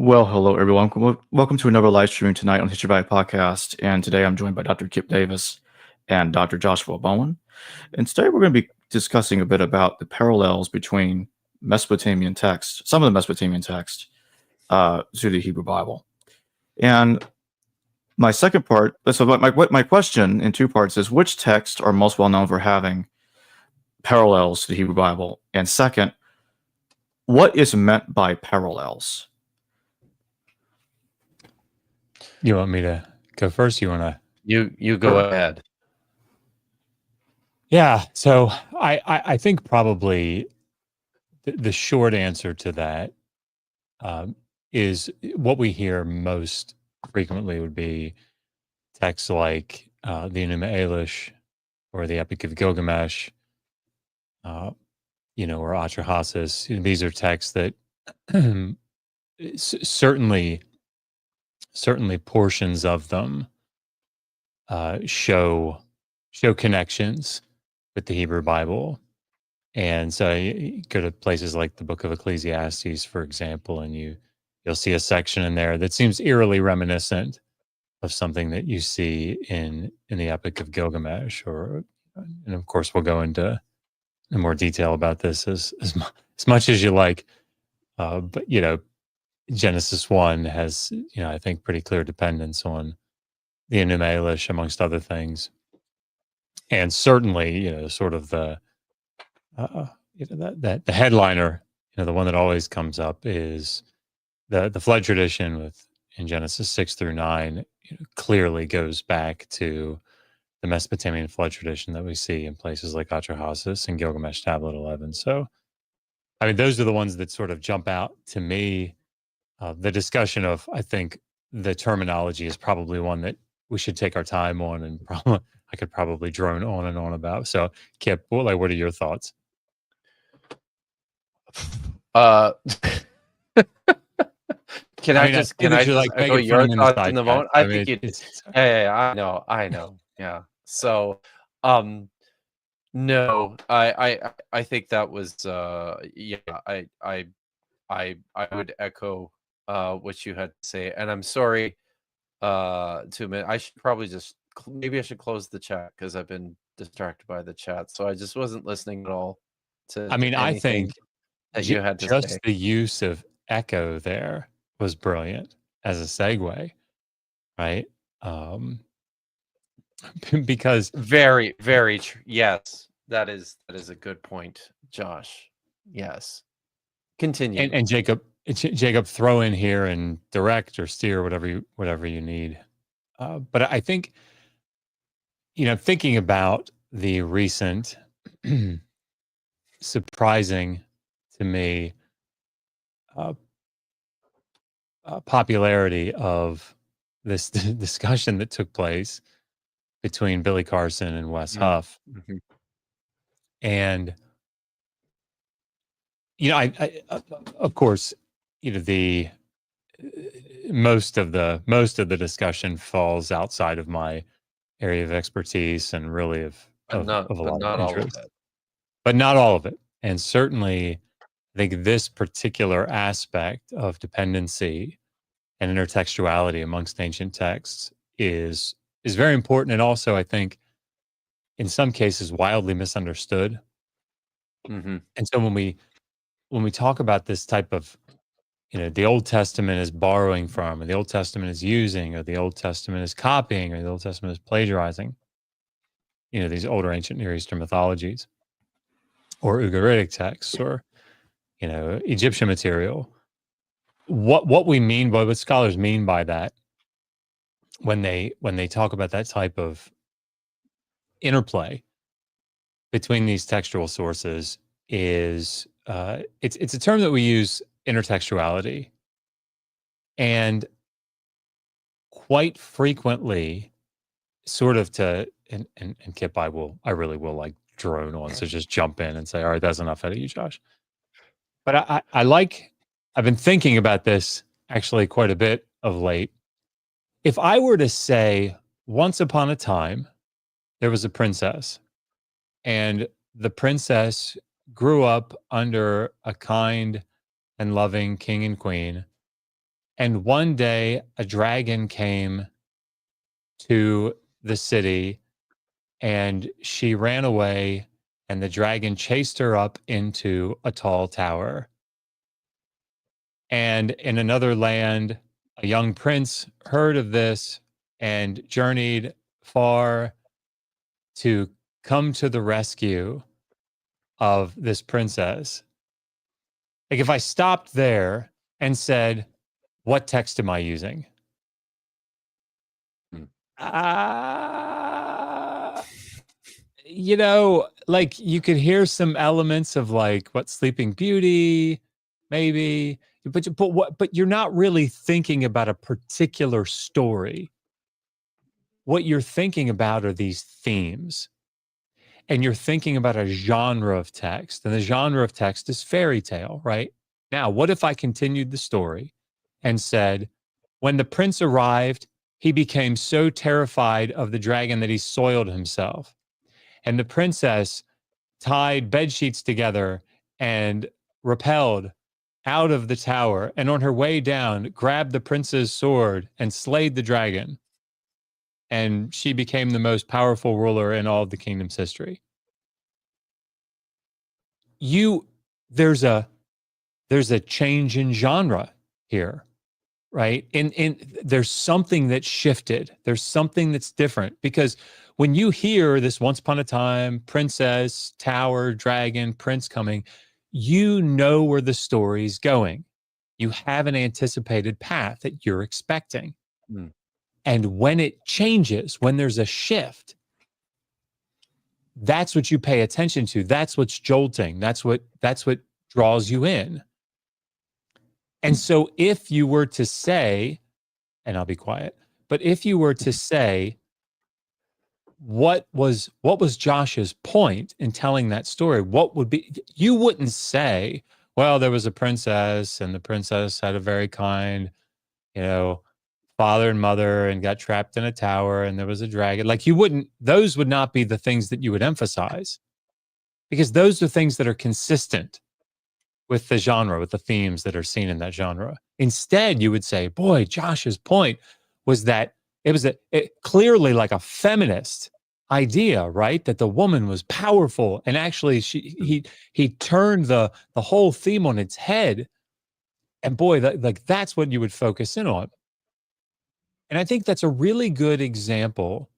Well, hello everyone. Welcome to another live stream tonight on History Valley Podcast. And today I'm joined by Dr. Kipp Davis and Dr. Joshua Bowen. And today we're going to be discussing a bit about the parallels between Mesopotamian texts, some of the Mesopotamian texts, to the Hebrew Bible. And my second part, so my question in two parts is, which texts are most well known for having parallels to the Hebrew Bible? And second, what is meant by parallels? You want me to go first? You want to? You go ahead. Yeah. So I think probably the short answer to that is what we hear most frequently would be texts like the Enuma Elish or the Epic of Gilgamesh, or Atrahasis. These are texts that certainly portions of them show connections with the Hebrew Bible. And so you go to places like the Book of Ecclesiastes, for example, and you'll see a section in there that seems eerily reminiscent of something that you see in the Epic of Gilgamesh. And of course, we'll go into more detail about this as much as you like. But Genesis 1 has, I think, pretty clear dependence on the Enuma Elish, amongst other things. And certainly, sort of the the headliner, the one that always comes up is the flood tradition in Genesis 6 through 9, clearly goes back to the Mesopotamian flood tradition that we see in places like Atrahasis and Gilgamesh Tablet 11. So, I mean, those are the ones that sort of jump out to me. The discussion of, I think, the terminology is probably one that we should take our time on, and I could probably drone on and on about. So, Kipp, what are your thoughts? Can I just echo your thoughts in the moment? I think you. Yeah, I know. Yeah. So, no, I think that was I would echo what you had to say, and I'm sorry to admit I should probably maybe I should close the chat because I've been distracted by the chat, so I just wasn't listening at all to. I think that you had to just say. The use of echo there was brilliant as a segue, right? Because very, very true. Yes, that is a good point, Josh. Yes, continue. And Jacob, throw in here and direct or steer whatever you need. But I think, thinking about the recent surprising to me popularity of this discussion that took place between Billy Carson and Wes Huff. Mm-hmm. And, I of course, the most of the discussion falls outside of my area of expertise and really of a lot of interest. But not all of it. And certainly, I think this particular aspect of dependency and intertextuality amongst ancient texts is very important, and also, I think, in some cases, wildly misunderstood. Mm-hmm. And so when we talk about this type of, the Old Testament is borrowing from, or the Old Testament is using, or the Old Testament is copying, or the Old Testament is plagiarizing, these older ancient Near Eastern mythologies, or Ugaritic texts, or Egyptian material. What we mean by, what scholars mean by that, when they talk about that type of interplay between these textual sources, is it's a term that we use, intertextuality, and quite frequently, sort of and Kipp, I really will like drone on, so just jump in and say, all right, that's enough out of you, Josh. But I've been thinking about this actually quite a bit of late. If I were to say, once upon a time, there was a princess, and the princess grew up under a kind and loving king and queen, And one day a dragon came to the city and she ran away, and the dragon chased her up into a tall tower. And in another land, a young prince heard of this and journeyed far to come to the rescue of this princess. Like, if I stopped there and said, what text am I using? You know, like, you could hear some elements of like what Sleeping Beauty, maybe, but you're not really thinking about a particular story. What you're thinking about are these themes, and you're thinking about a genre of text, and the genre of text is fairy tale, right? Now, what if I continued the story and said, when the prince arrived, he became so terrified of the dragon that he soiled himself. And the princess tied bed sheets together and rappelled out of the tower. And on her way down, grabbed the prince's sword and slayed the dragon. And she became the most powerful ruler in all of the kingdom's history. There's a change in genre here, right? And there's something that shifted. There's something that's different, because when you hear this once upon a time, princess, tower, dragon, prince coming, you know where the story's going. You have an anticipated path that you're expecting. Mm. And when it changes, when there's a shift, that's what you pay attention to. That's what's jolting. That's what draws you in. And so if you were to say, and I'll be quiet, but if you were to say, what was Josh's point in telling that story? What would be, you wouldn't say, well, there was a princess and the princess had a very kind, father and mother and got trapped in a tower and there was a dragon. Like, you wouldn't, those would not be the things that you would emphasize, because those are things that are consistent with the genre, with the themes that are seen in that genre. Instead, you would say, boy, Josh's point was that it was clearly like a feminist idea, right? That the woman was powerful, and actually he turned the whole theme on its head. And boy, that's what you would focus in on. And I think that's a really good example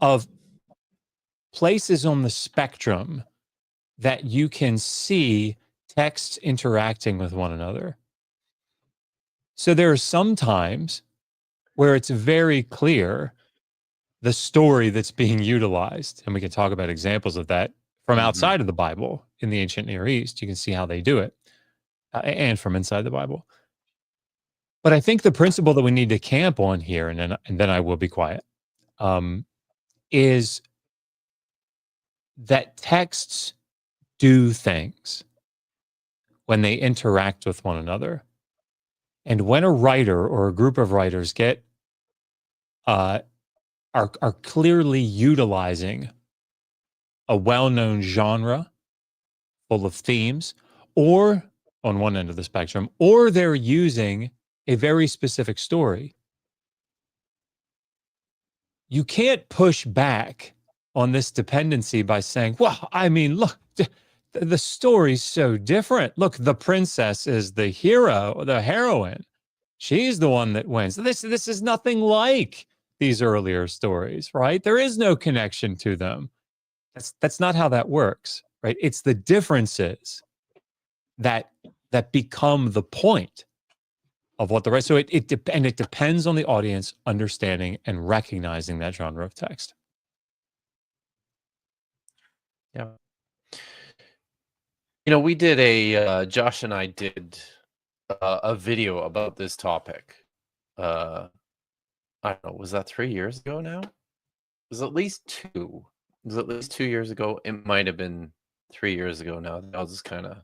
of places on the spectrum that you can see texts interacting with one another. So there are some times where it's very clear the story that's being utilized, and we can talk about examples of that from outside of the Bible in the ancient Near East. You can see how they do it, and from inside the Bible. But I think the principle that we need to camp on here, and then I will be quiet, is that texts do things when they interact with one another. And when a writer or a group of writers are clearly utilizing a well-known genre full of themes, or on one end of the spectrum, or they're using a very specific story, you can't push back on this dependency by saying, well, I mean, look, the story's so different. Look, the princess is the hero, the heroine. She's the one that wins. This is nothing like these earlier stories, right? There is no connection to them. That's not how that works, right? It's the differences that become the point of what the rest. So it depends on the audience understanding and recognizing that genre of text. Yeah. We did Josh and I did a video about this topic. I don't know, was that 3 years ago now? It was at least 2. It was at least 2 years ago. It might have been 3 years ago now. They'll just kind of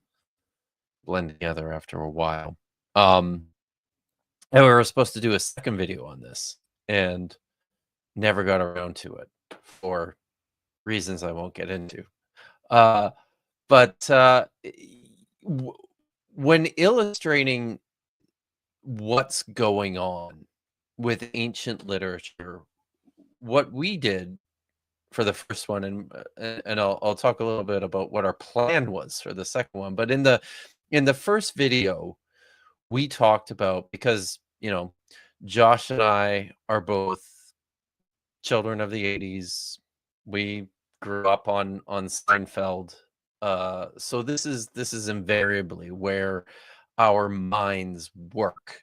blend together after a while. And we were supposed to do a second video on this and never got around to it for reasons I won't get into. But when illustrating what's going on with ancient literature. What we did for the first one, and I'll talk a little bit about what our plan was for the second one. But in the first video, we talked about, because Josh and I are both children of the 80s. We grew up on Seinfeld. So this is invariably where our minds work.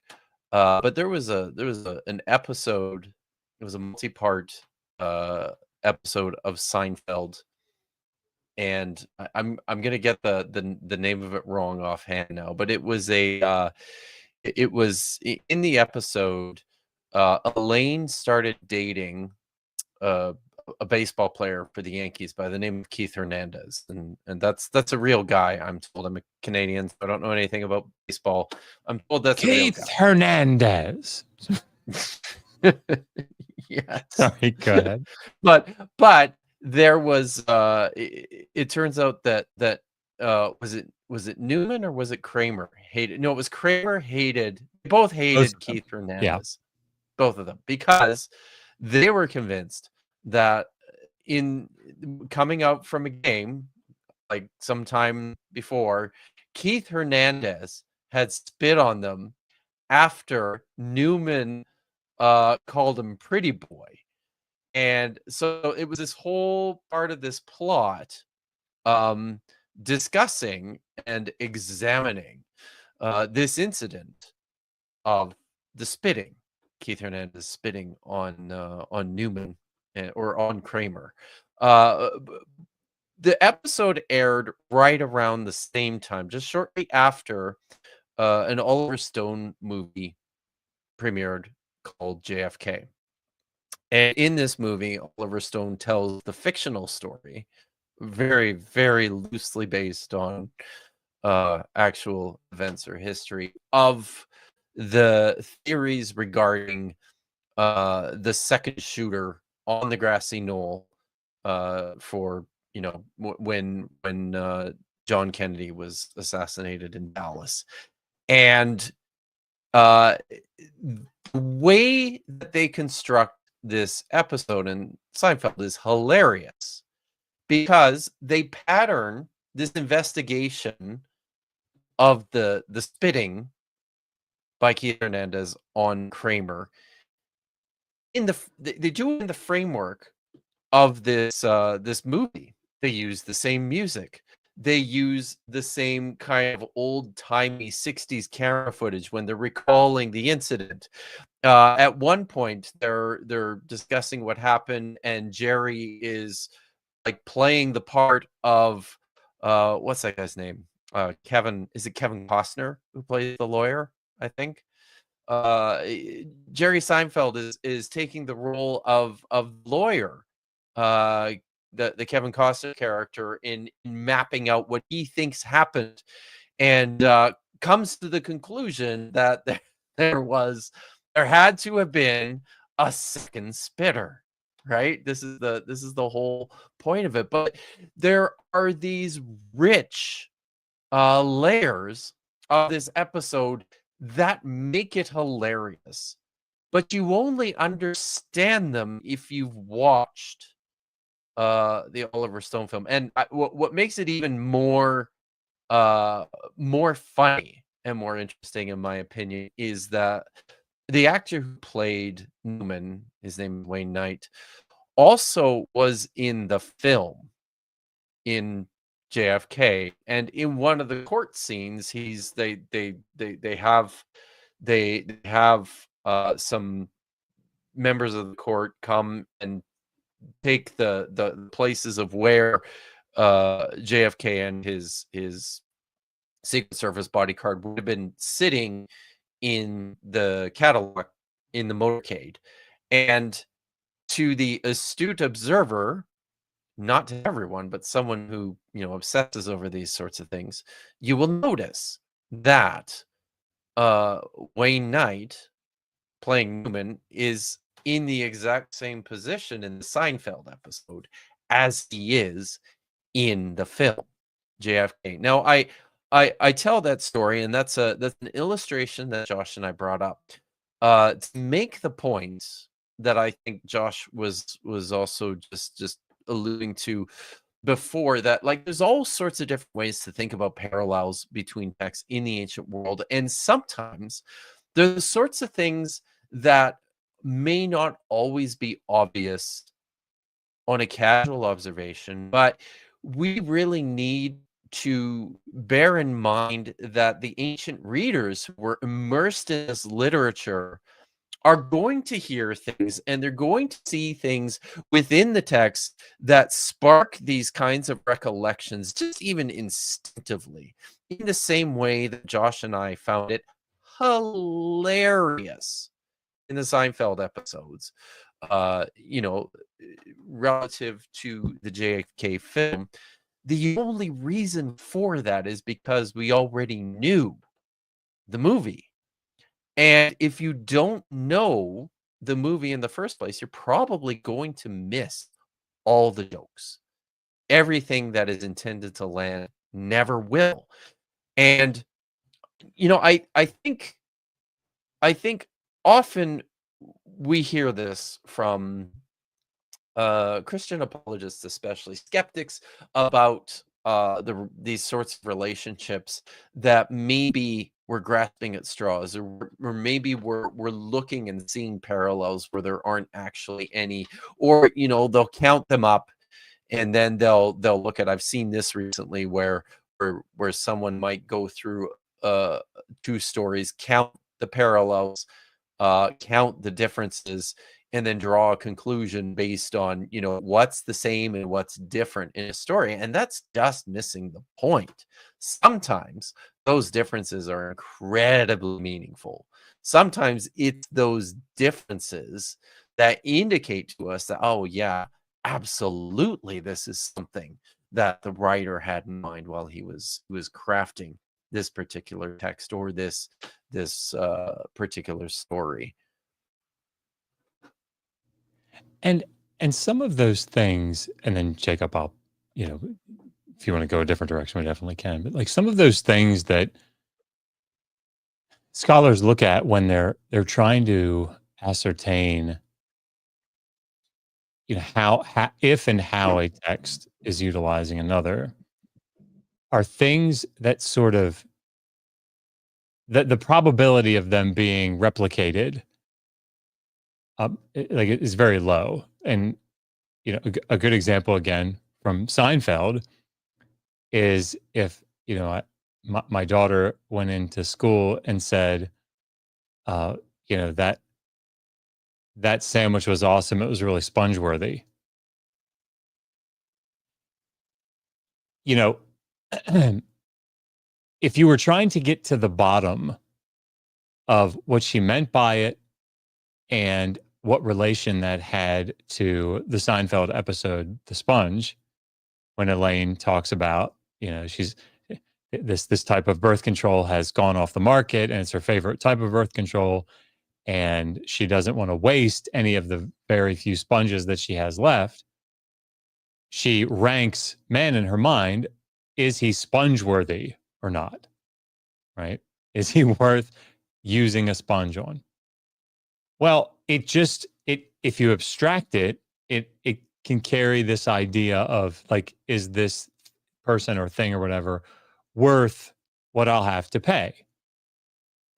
But there was an episode. It was a multi-part episode of Seinfeld, and I'm gonna get the name of it wrong offhand now, but it was in the episode. Elaine started dating a baseball player for the Yankees by the name of Keith Hernandez, and that's a real guy. I'm told. I'm a Canadian, so I don't know anything about baseball. I'm told that's Keith a real guy. Hernandez. Yes. Sorry, go ahead. But there was it turns out that was it Newman or was it Kramer hated? No, it was Kramer hated. They both hated Keith Hernandez. Yeah. Both of them, because they were convinced that in coming out from a game like sometime before, Keith Hernandez had spit on them after Newman called him pretty boy. And so it was this whole part of this plot discussing and examining this incident of the spitting, Keith Hernandez spitting on Newman or on Kramer. The episode aired right around the same time, just shortly after an Oliver Stone movie premiered called JFK. And in this movie, Oliver Stone tells the fictional story, very, very loosely based on actual events or history, of the theories regarding the second shooter on the grassy knoll for when John Kennedy was assassinated in Dallas. And the way that they construct this episode in Seinfeld is hilarious, because they pattern this investigation of the spitting by Keith Hernandez on Kramer they do it in the framework of this movie. They use the same music. They use the same kind of old-timey 60s camera footage when they're recalling the incident. At one point, they're discussing what happened, and Jerry is like playing the part of what's that guy's name? Kevin. Is it Kevin Costner who plays the lawyer? I think. Jerry Seinfeld is taking the role of lawyer. The Kevin Costner character in mapping out what he thinks happened, and comes to the conclusion that there had to have been a second spitter, right? This is the whole point of it. But there are these rich layers of this episode that make it hilarious, but you only understand them if you've watched the Oliver Stone film. And what makes it even more funny and more interesting, in my opinion, is that the actor who played Newman, his name is Wayne Knight, also was in the film in JFK, and in one of the court scenes, they have some members of the court come and take the places of where JFK and his Secret Service bodyguard would have been sitting in the Cadillac in the motorcade. And to the astute observer, not to everyone, but someone who obsesses over these sorts of things, you will notice that Wayne Knight playing Newman is in the exact same position in the Seinfeld episode as he is in the film JFK. Now, I tell that story, and that's an illustration that Josh and I brought up to make the point that I think Josh was also just alluding to before, that like there's all sorts of different ways to think about parallels between texts in the ancient world, and sometimes there's the sorts of things that may not always be obvious on a casual observation, but we really need to bear in mind that the ancient readers who were immersed in this literature are going to hear things, and they're going to see things within the text that spark these kinds of recollections, just even instinctively, in the same way that Josh and I found it hilarious in the Seinfeld episodes, relative to the JFK film. The only reason for that is because we already knew the movie. And if you don't know the movie in the first place, you're probably going to miss all the jokes. Everything that is intended to land never will. And I think often we hear this from Christian apologists, especially skeptics, about these sorts of relationships that maybe we're grasping at straws, or maybe we're looking and seeing parallels where there aren't actually any, or they'll count them up, and then they'll look at. I've seen this recently where someone might go through two stories, count the parallels, count the differences, and then draw a conclusion based on what's the same and what's different in a story. And that's just missing the point. Sometimes those differences are incredibly meaningful. Sometimes it's those differences that indicate to us that, oh yeah, absolutely, this is something that the writer had in mind while he was crafting this particular text, or this particular story. And some of those things, and then Jacob, I'll, if you want to go a different direction, we definitely can. But like some of those things that scholars look at when they're trying to ascertain, how if and how a text is utilizing another, are things that sort of the probability of them being replicated is very low. And a good example again from Seinfeld is if my daughter went into school and said, that sandwich was awesome, it was really sponge worthy. If you were trying to get to the bottom of what she meant by it and what relation that had to the Seinfeld episode, The Sponge, when Elaine talks about, she's this type of birth control has gone off the market and it's her favorite type of birth control, and she doesn't want to waste any of the very few sponges that she has left. She ranks man in her mind. Is he sponge worthy or not? Right? Is he worth using a sponge on? Well, if you abstract it can carry this idea of like, is this person or thing or whatever worth what I'll have to pay?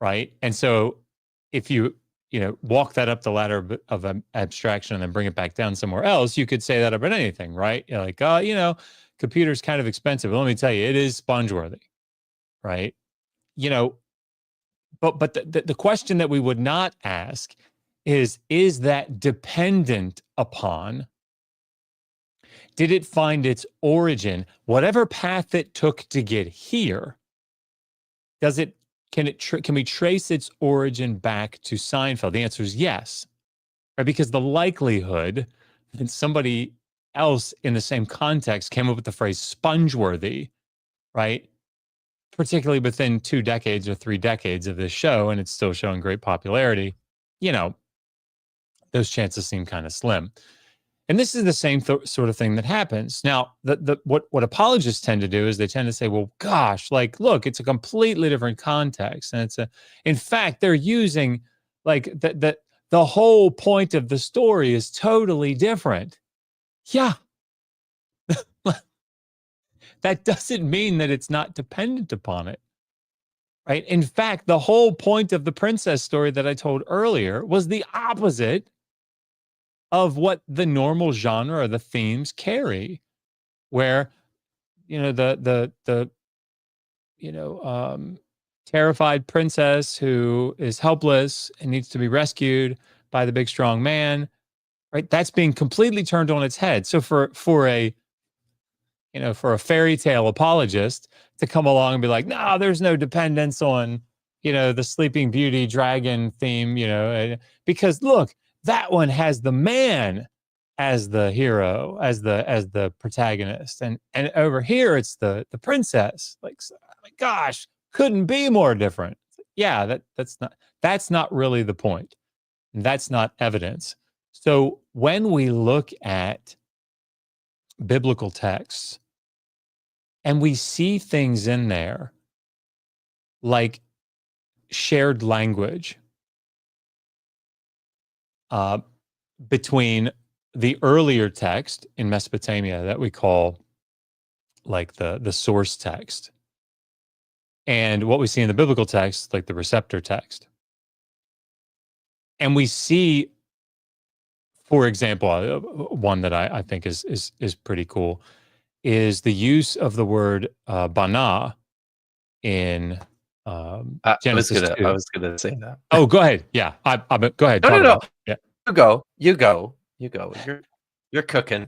Right? And so if you walk that up the ladder of abstraction and then bring it back down somewhere else, you could say that about anything, right? You're like, computer's kind of expensive. But let me tell you, it is sponge worthy, right? But the question that we would not ask is that dependent upon, did it find its origin, whatever path it took to get here, can we trace its origin back to Seinfeld? The answer is yes, right? Because the likelihood that somebody else in the same context came up with the phrase sponge-worthy, right? Particularly within 2 decades or 3 decades of this show, and it's still showing great popularity, those chances seem kind of slim. And this is the same sort of thing that happens. Now, what apologists tend to do is they tend to say, well, gosh, like, look, it's a completely different context. And in fact, they're using like the whole point of the story is totally different. Yeah. That doesn't mean that it's not dependent upon it. Right? In fact, the whole point of the princess story that I told earlier was the opposite of what the normal genre or the themes carry, where the terrified princess who is helpless and needs to be rescued by the big strong man, right? That's being completely turned on its head. So for a fairy tale apologist to come along and be like, no, there's no dependence on the Sleeping Beauty dragon theme, because look, that one has the man as the hero, as the protagonist, and over here it's the princess. Like, oh my gosh, couldn't be more different. Yeah, that's not really the point. That's not evidence. So when we look at biblical texts and we see things in there like shared language between the earlier text in Mesopotamia that we call like the source text, and what we see in the biblical text, like the receptor text. And we see, for example, one that I think is pretty cool is the use of the word bana in Genesis 2. I was gonna say that. Oh, go ahead. Yeah, go ahead. No. Yeah, You go. You're cooking.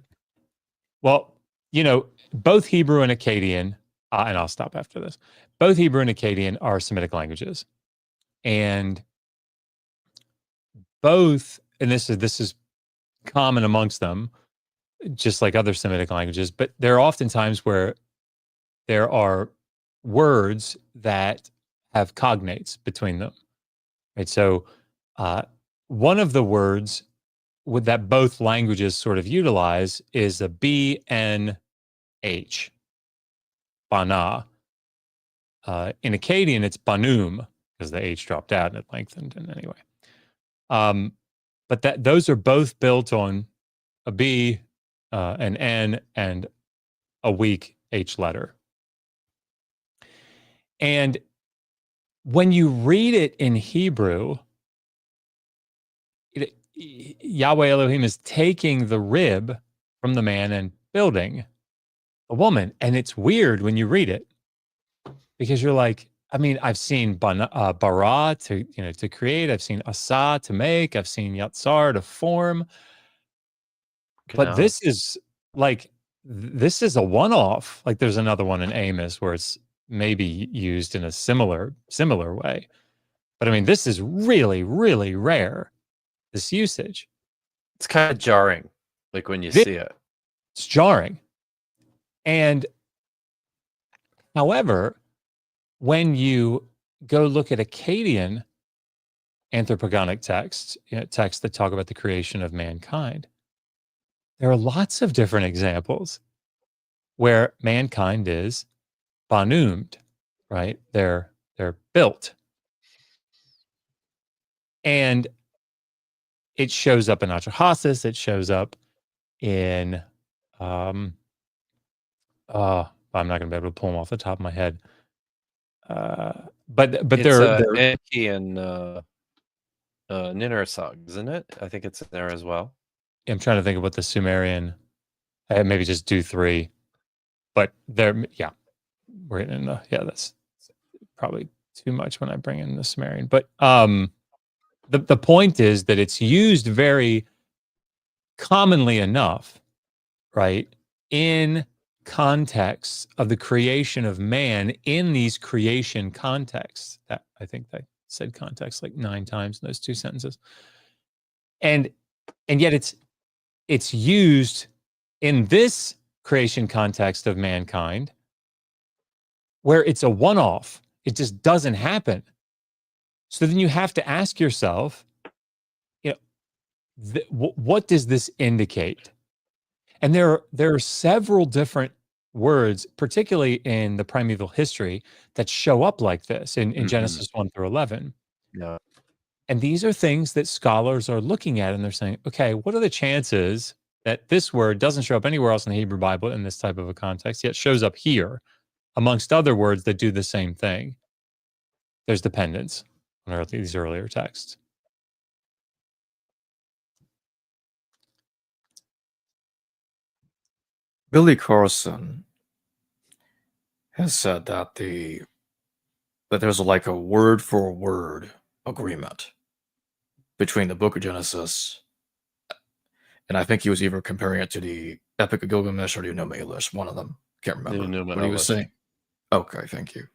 well, both Hebrew and Akkadian, and I'll stop after this. Both Hebrew and Akkadian are Semitic languages, and both, and this is common amongst them, just like other Semitic languages. But there are often times where there are words that have cognates between them, right? So, one of the words that both languages sort of utilize is a BNH, bana. In Akkadian, it's banum, because the H dropped out and it lengthened. And anyway, but those are both built on a B, an N, and a weak H letter. And when you read it in Hebrew, Yahweh Elohim is taking the rib from the man and building a woman. And it's weird when you read it, because you're like, I mean, I've seen bara to create. I've seen asa to make. I've seen yatsar to form. But this is a one-off. Like there's another one in Amos where it's maybe used in a similar way. But I mean, this is really, really rare, this usage. It's kind of jarring, like when you see it. It's jarring. And however, when you go look at Akkadian anthropogonic texts, texts that talk about the creation of mankind, there are lots of different examples where mankind is banumed, right? They're built. And it shows up in Atrahasis, it shows up in I'm not going to be able to pull them off the top of my head. But it's they're Enki and Ninurasag, isn't it? I think it's in there as well. I'm trying to think of what the Sumerian. Maybe just do 3, but we're in that's probably too much when I bring in the Sumerian. But the point is that it's used very commonly enough, right, in context of the creation of man in these creation contexts. That I think I said context like 9 times in those 2 sentences, and yet it's used in this creation context of mankind where it's a one-off. It just doesn't happen. So then you have to ask yourself, what does this indicate? And there are several different words, particularly in the primeval history, that show up like this in Genesis 1 through 11. Yeah. And these are things that scholars are looking at and they're saying, okay, what are the chances that this word doesn't show up anywhere else in the Hebrew Bible in this type of a context, yet shows up here amongst other words that do the same thing? There's dependence on these earlier texts. Billy Carson has said that there's like a word for word agreement between the Book of Genesis, and I think he was either comparing it to the Epic of Gilgamesh or the Enuma Elish, one of them. Can't remember Enuma what he was Elish. saying. Okay, thank you.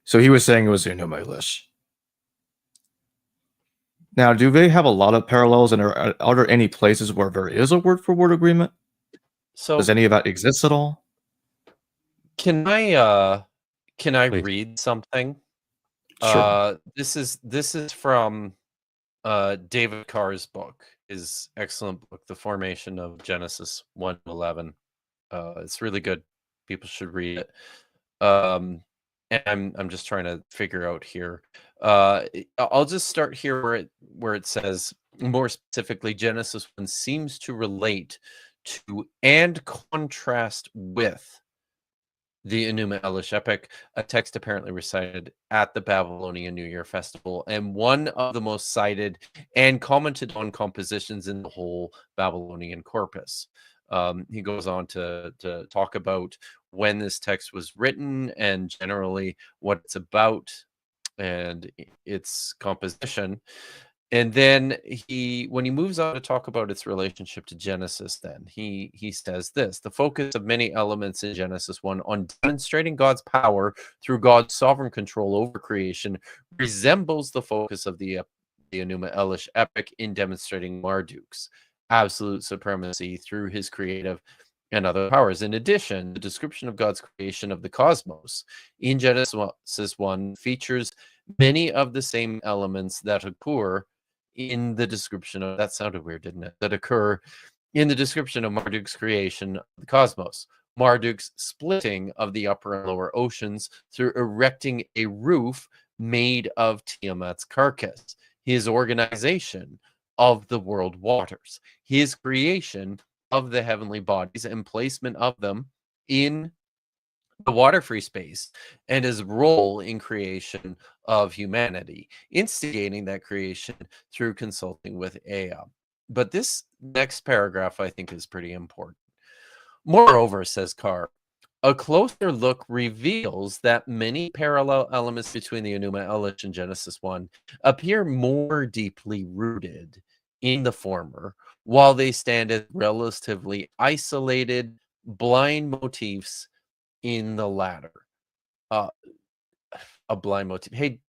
So he was saying it was the Enuma Elish. Now, do they have a lot of parallels, and are there any places where there is a word for word agreement? So Does any of that exist at all? can I Please. read something? Sure. This is from David Carr's book, his excellent book, The Formation of Genesis 1 to 11. It's really good. People should read it. And I'm just trying to figure out here. I'll just start here where it says, more specifically, Genesis 1 seems to relate to and contrast with the Enuma Elish epic, a text apparently recited at the Babylonian New Year festival, and one of the most cited and commented on compositions in the whole Babylonian corpus. He goes on to talk about when this text was written and generally what it's about and its composition. And then when he moves on to talk about its relationship to Genesis, then he says this: the focus of many elements in Genesis 1 on demonstrating God's power through God's sovereign control over creation resembles the focus of the Enuma Elish epic in demonstrating Marduk's absolute supremacy through his creative and other powers. In addition, the description of God's creation of the cosmos in Genesis 1 features many of the same elements that occur in the description of, that sounded weird, didn't it? That occur in the description of Marduk's creation of the cosmos. Marduk's splitting of the upper and lower oceans through erecting a roof made of Tiamat's carcass. His organization of the world waters. His creation of the heavenly bodies and placement of them in the water-free space, and his role in creation of humanity, instigating that creation through consulting with Ea. But this next paragraph, I think, is pretty important. Moreover, says Carr, a closer look reveals that many parallel elements between the Enuma Elish and Genesis 1 appear more deeply rooted in the former, while they stand as relatively isolated, blind motifs in the latter. A blind motif. Hey,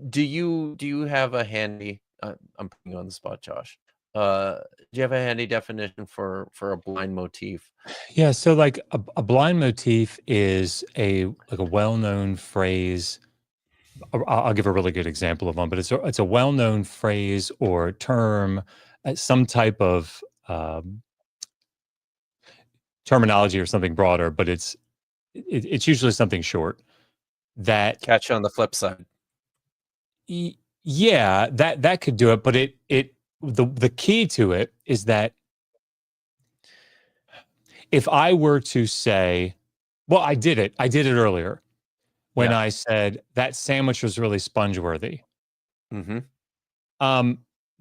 do you have a handy? I'm putting you on the spot, Josh. Do you have a handy definition for a blind motif? Yeah, so like a blind motif is a well-known phrase. I'll give a really good example of one, but it's a well-known phrase or term, some type of terminology or something broader, but it's usually something short. That Catch you on the flip side. Yeah, that could do it, but the key to it is that if I were to say, well, I did it earlier when I said that sandwich was really sponge-worthy.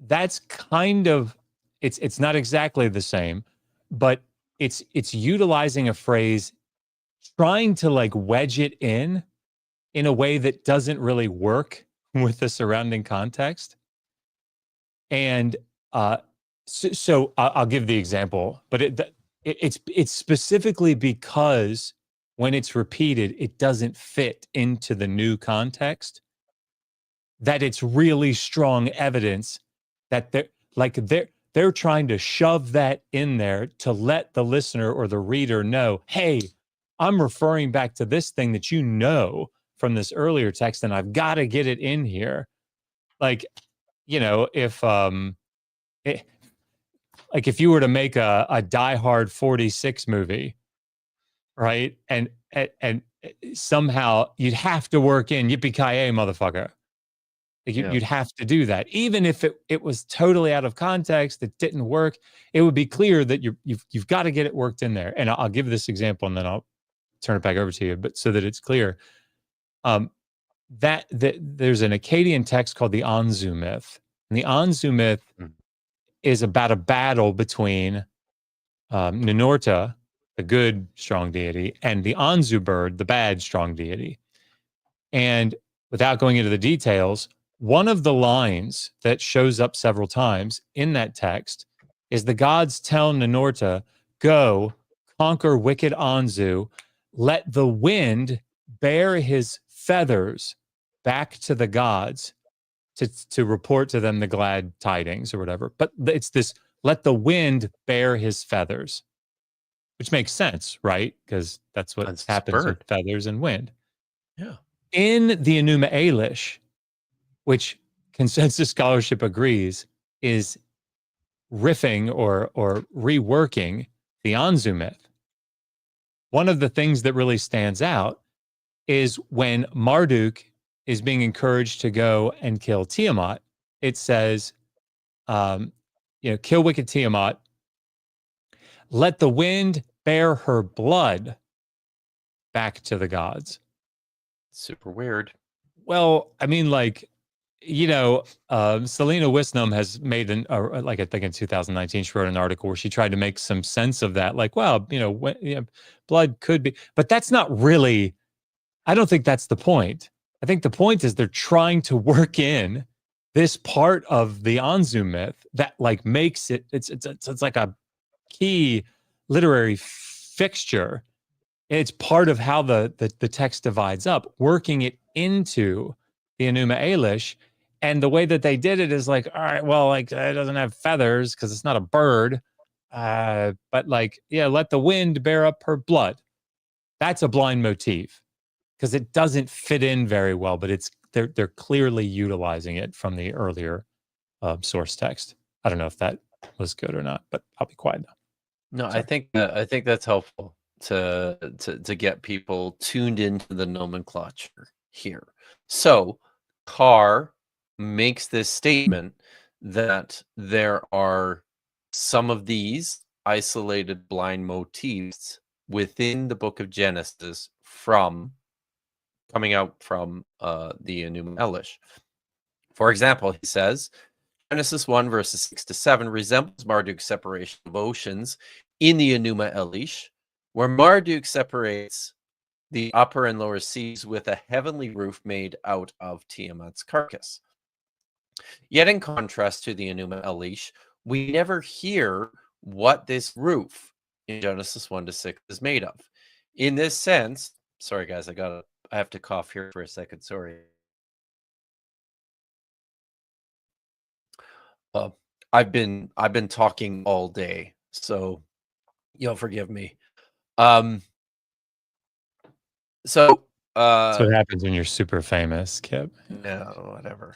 That's kind of, it's not exactly the same, but it's utilizing a phrase, trying to like wedge it in a way that doesn't really work with the surrounding context. And so I'll give the example, but it's specifically because when it's repeated, it doesn't fit into the new context, that it's really strong evidence that they're trying to shove that in there to let the listener or the reader know, hey, I'm referring back to this thing that you know from this earlier text, and I've got to get it in here. Like, you know, if like if you were to make a Die Hard 46 movie, right? And somehow you'd have to work in yippee-ki-yay, motherfucker. Like you'd have to do that. Even if it was totally out of context, it didn't work, it would be clear that you've got to get it worked in there. And I'll give this example and then I'll turn it back over to you, but so that it's clear. That there's an Akkadian text called the Anzu myth. And the Anzu myth is about a battle between Ninurta, the good strong deity, and the Anzu bird, the bad strong deity. And without going into the details, one of the lines that shows up several times in that text is the gods tell Ninurta, go, conquer wicked Anzu, let the wind bear his feathers back to the gods to report to them the glad tidings or whatever. But it's this, let the wind bear his feathers, which makes sense, right? Because that's what happens with feathers and wind. Yeah. In the Enuma Elish, which consensus scholarship agrees is riffing or reworking the Anzu myth, one of the things that really stands out is when Marduk is being encouraged to go and kill Tiamat. It says, kill wicked Tiamat, let the wind bear her blood back to the gods. Super weird. Well, I mean, like, Selena Wisnum has made I think in 2019, she wrote an article where she tried to make some sense of that. Like, well, blood could be, but that's not really, I don't think that's the point. I think the point is they're trying to work in this part of the Anzu myth that like makes it, it's like a key literary fixture. It's part of how the text divides up, working it into the Enuma Elish. And the way that they did it is like, all right, well, like it doesn't have feathers because it's not a bird. But like, yeah, let the wind bear up her blood. That's a blind motif because it doesn't fit in very well, but they're clearly utilizing it from the earlier source text. I don't know if that was good or not, but I'll be quiet now. No, sorry. I think that's helpful to get people tuned into the nomenclature here. So Carr makes this statement that there are some of these isolated blind motifs within the book of Genesis coming out from the Enuma Elish. For example, he says, Genesis 1, verses 6 to 7 resembles Marduk's separation of oceans in the Enuma Elish, where Marduk separates the upper and lower seas with a heavenly roof made out of Tiamat's carcass. Yet in contrast to the Enuma Elish, we never hear what this roof in Genesis 1 to 6 is made of. In this sense, sorry guys, I have to cough here for a second, sorry. I've been talking all day, so you'll forgive me. So that's what happens when you're super famous, Kipp. No, whatever.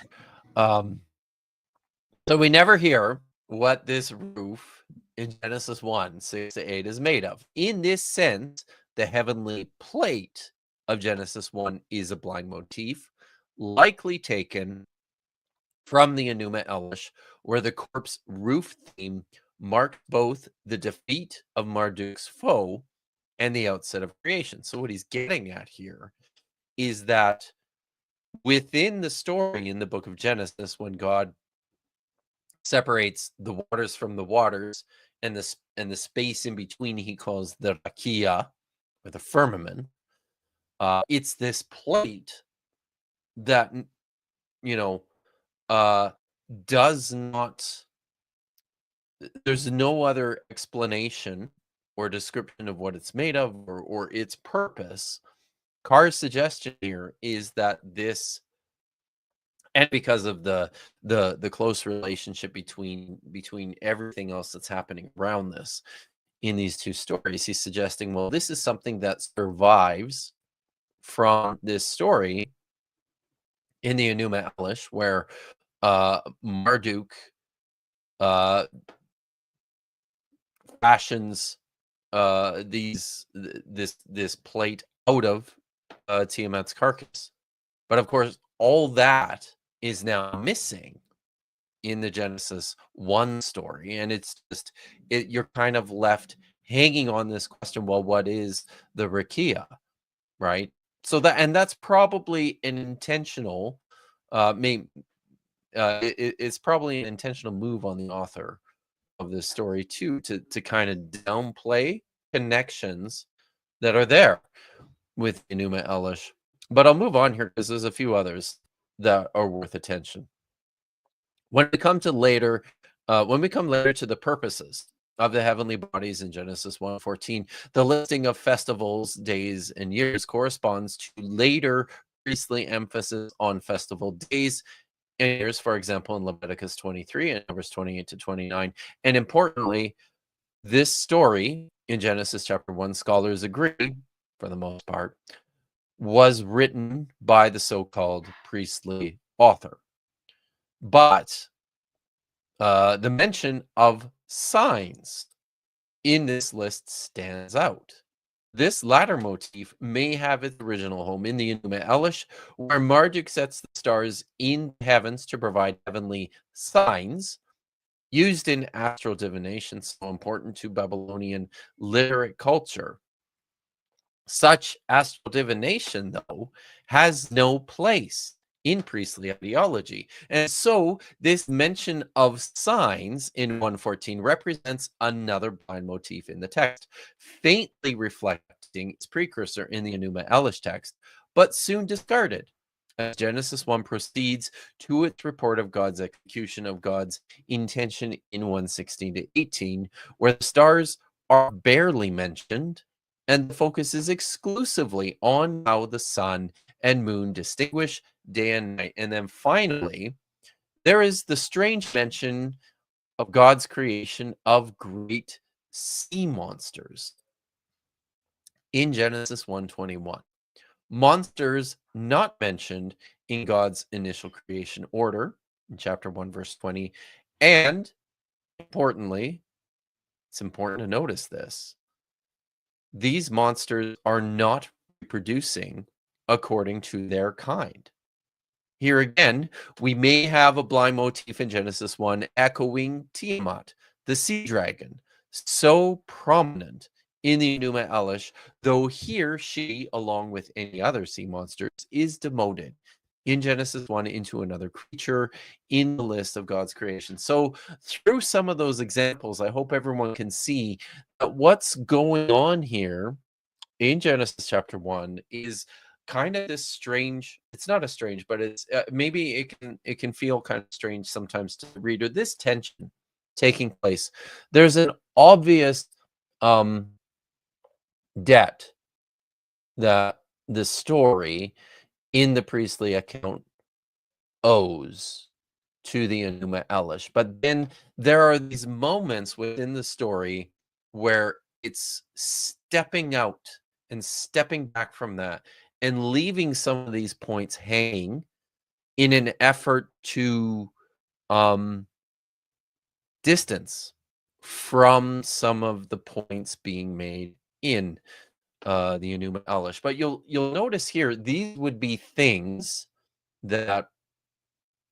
So we never hear what this roof in Genesis 1, 6 to 8 is made of. In this sense, the heavenly plate of Genesis 1 is a blind motif, likely taken from the Enuma Elish, where the corpse roof theme marked both the defeat of Marduk's foe and the outset of creation. So what he's getting at here is that within the story in the book of Genesis, when God separates the waters from the waters and the space in between he calls the rakia, or the firmament, it's this plate that does not, there's no other explanation or description of what it's made of or its purpose. Carr's suggestion here is that this, and because of the close relationship between everything else that's happening around this in these two stories, he's suggesting, well, this is something that survives from this story in the Enuma Elish, where Marduk fashions this plate out of Tiamat's carcass. But of course, all that is now missing in the Genesis 1 story, and it's just you're kind of left hanging on this question. Well, what is the Rakia, right? So that's probably an intentional, it's probably an intentional move on the author of this story too, to kind of downplay connections that are there with Enuma Elish. But I'll move on here because there's a few others that are worth attention. When we come later to the purposes of the heavenly bodies in Genesis 1:14, the listing of festivals, days, and years corresponds to later priestly emphasis on festival days and years, for example, in Leviticus 23 and Numbers 28 to 29. And importantly, this story in Genesis chapter 1, scholars agree, for the most part, was written by the so-called priestly author. But the mention of signs in this list stands out. This latter motif may have its original home in the Enuma Elish, where Marduk sets the stars in the heavens to provide heavenly signs used in astral divination, so important to Babylonian literate culture. Such astral divination, though, has no place in priestly ideology. And so this mention of signs in 114 represents another blind motif in the text, faintly reflecting its precursor in the Enuma Elish text, but soon discarded as Genesis 1 proceeds to its report of God's execution of God's intention in 116 to 18, where the stars are barely mentioned and the focus is exclusively on how the sun and moon distinguish day and night. And then finally, there is the strange mention of God's creation of great sea monsters in Genesis 1:21. Monsters not mentioned in God's initial creation order in chapter 1, verse 20. And importantly, it's important to notice this. These monsters are not reproducing according to their kind. Here again, we may have a blind motif in Genesis 1 echoing Tiamat, the sea dragon, so prominent in the Enuma Elish, though here she, along with any other sea monsters, is demoted in Genesis 1 into another creature in the list of God's creation. So through some of those examples, I hope everyone can see that what's going on here in Genesis chapter 1 is kind of this strange, it's not a strange, but it's maybe it can feel kind of strange sometimes to the reader, this tension taking place. There's an obvious debt that the story in the priestly account owes to the Enuma Elish, but then there are these moments within the story where it's stepping out and stepping back from that and leaving some of these points hanging in an effort to distance from some of the points being made in the Enuma Elish. But you'll notice here, these would be things that,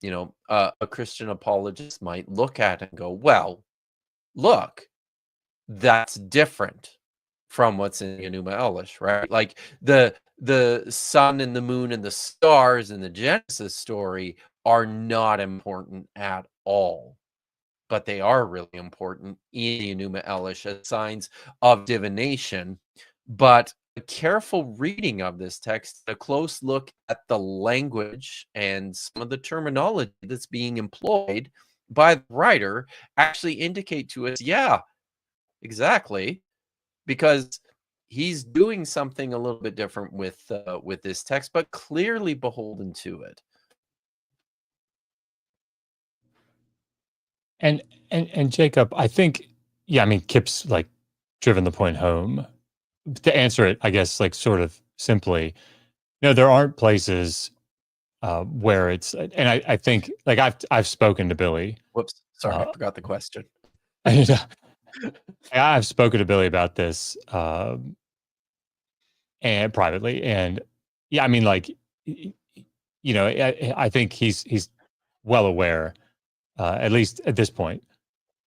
you know, a Christian apologist might look at and go, well, look, that's different from what's in the Enuma Elish, right? Like the sun and the moon and the stars in the Genesis story are not important at all, but they are really important in the Enuma Elish as signs of divination. But a careful reading of this text, a close look at the language and some of the terminology that's being employed by the writer actually indicate to us, yeah, exactly, because he's doing something a little bit different with this text, but clearly beholden to it. And Jacob, I think, yeah, I mean, Kipp's like driven the point home. To answer it, I guess, like sort of simply, no, there aren't places where it's, and I think, like I've spoken to Billy. Whoops, sorry, I forgot the question. I've spoken to Billy about this and privately, and yeah, I mean, like, I think he's well aware, at least at this point.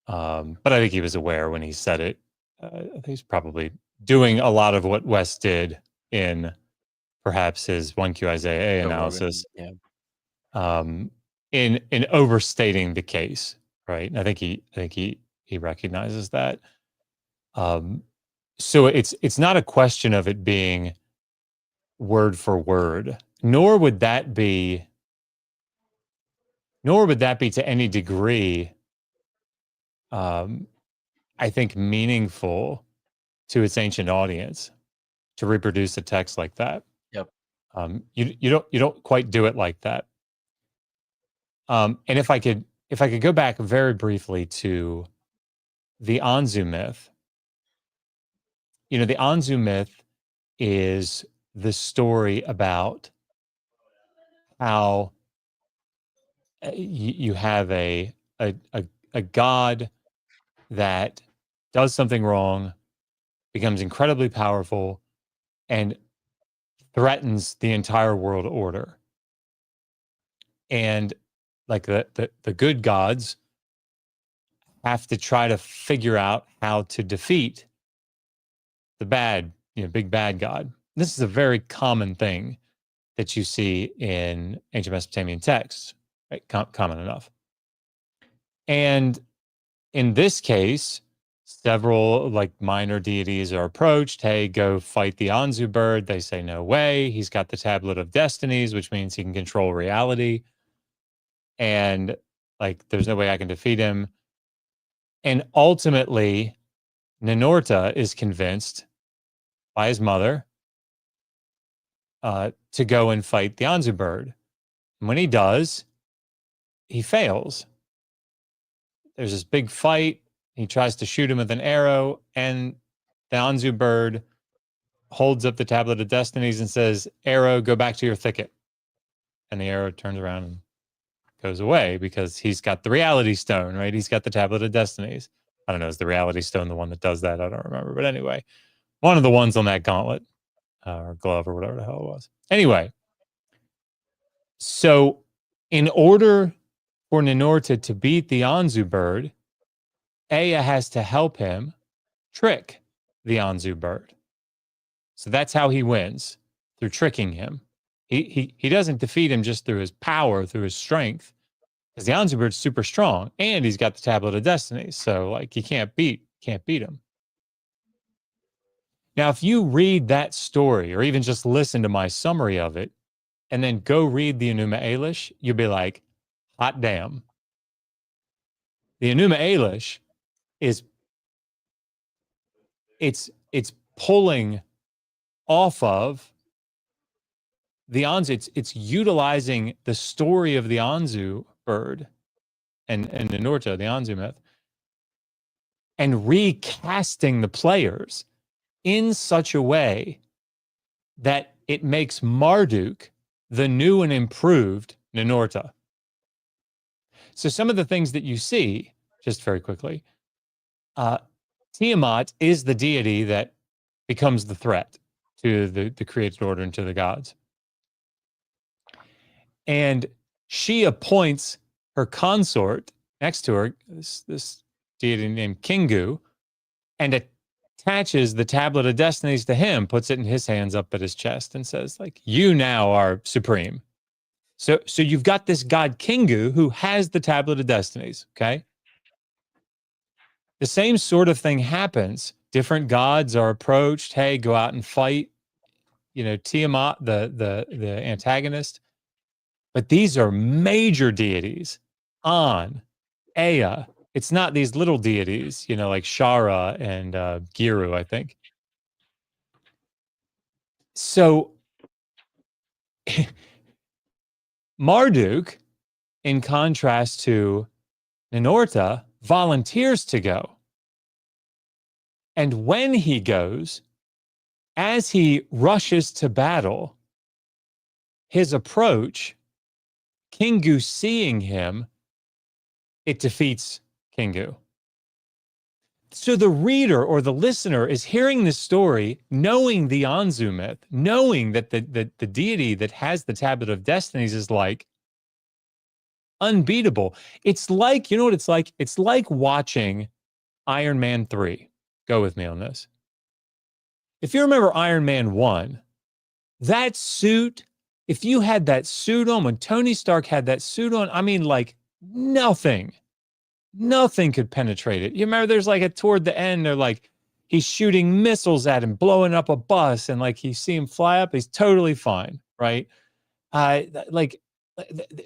But I think he was aware when he said it. I think he's probably doing a lot of what Wes did in perhaps his 1QIZA Joe Rogan, analysis, yeah. In overstating the case, right? And I think he recognizes that. So it's not a question of it being word for word, nor would that be to any degree, I think, meaningful to its ancient audience to reproduce a text like that. Yep. You don't quite do it like that. And if I could go back very briefly to the Anzu myth, the Anzu myth is the story about how you have a god that does something wrong, becomes incredibly powerful, and threatens the entire world order. And like the good gods have to try to figure out how to defeat the bad, big bad god. This is a very common thing that you see in ancient Mesopotamian texts, right? Common enough. And in this case, several like minor deities are approached. Hey, go fight the Anzu bird. They say, no way. He's got the Tablet of Destinies, which means he can control reality. And like, there's no way I can defeat him. And ultimately, Ninorta is convinced by his mother to go and fight the Anzu bird. And when he does, he fails. There's this big fight. He tries to shoot him with an arrow, and the Anzu bird holds up the Tablet of Destinies and says, "Arrow, go back to your thicket." And the arrow turns around and goes away because he's got the reality stone, right? He's got the Tablet of Destinies. I don't know, is the reality stone the one that does that? I don't remember. But anyway, one of the ones on that gauntlet or glove or whatever the hell it was. Anyway, so in order for Ninorta to beat the Anzu bird, Ea has to help him trick the Anzu bird. So that's how he wins, through tricking him. He doesn't defeat him just through his power, through his strength, because the Anzu bird's super strong, and he's got the Tablet of Destiny. So like, he can't beat him. Now, if you read that story, or even just listen to my summary of it, and then go read the Enuma Elish, you'll be like, hot damn. The Enuma Elish is it's pulling off of the Anzu. It's utilizing the story of the Anzu bird and Ninorta, the Anzu myth, and recasting the players in such a way that it makes Marduk the new and improved Ninorta. So some of the things that you see, just very quickly, Tiamat is the deity that becomes the threat to the created order and to the gods. And she appoints her consort next to her, this deity named Kingu, and attaches the Tablet of Destinies to him, puts it in his hands up at his chest, and says, like, you now are supreme. So you've got this god Kingu who has the Tablet of Destinies, okay? The same sort of thing happens. Different gods are approached. Hey, go out and fight. Tiamat, the antagonist. But these are major deities. An, Ea. It's not these little deities, like Shara and Giru, I think. So Marduk, in contrast to Ninorta, volunteers to go. And when he goes, as he rushes to battle, his approach, Kingu seeing him, it defeats Kingu. So the reader or the listener is hearing this story, knowing the Anzu myth, knowing that the deity that has the Tablet of Destinies is like unbeatable. It's like, you know what it's like? It's like watching Iron Man 3. Go with me on this. If you remember Iron Man 1, that suit, if you had that suit on, when Tony Stark had that suit on, I mean, like nothing could penetrate it. You remember there's like toward the end, they're like, he's shooting missiles at him, blowing up a bus, and like you see him fly up, he's totally fine, right? Like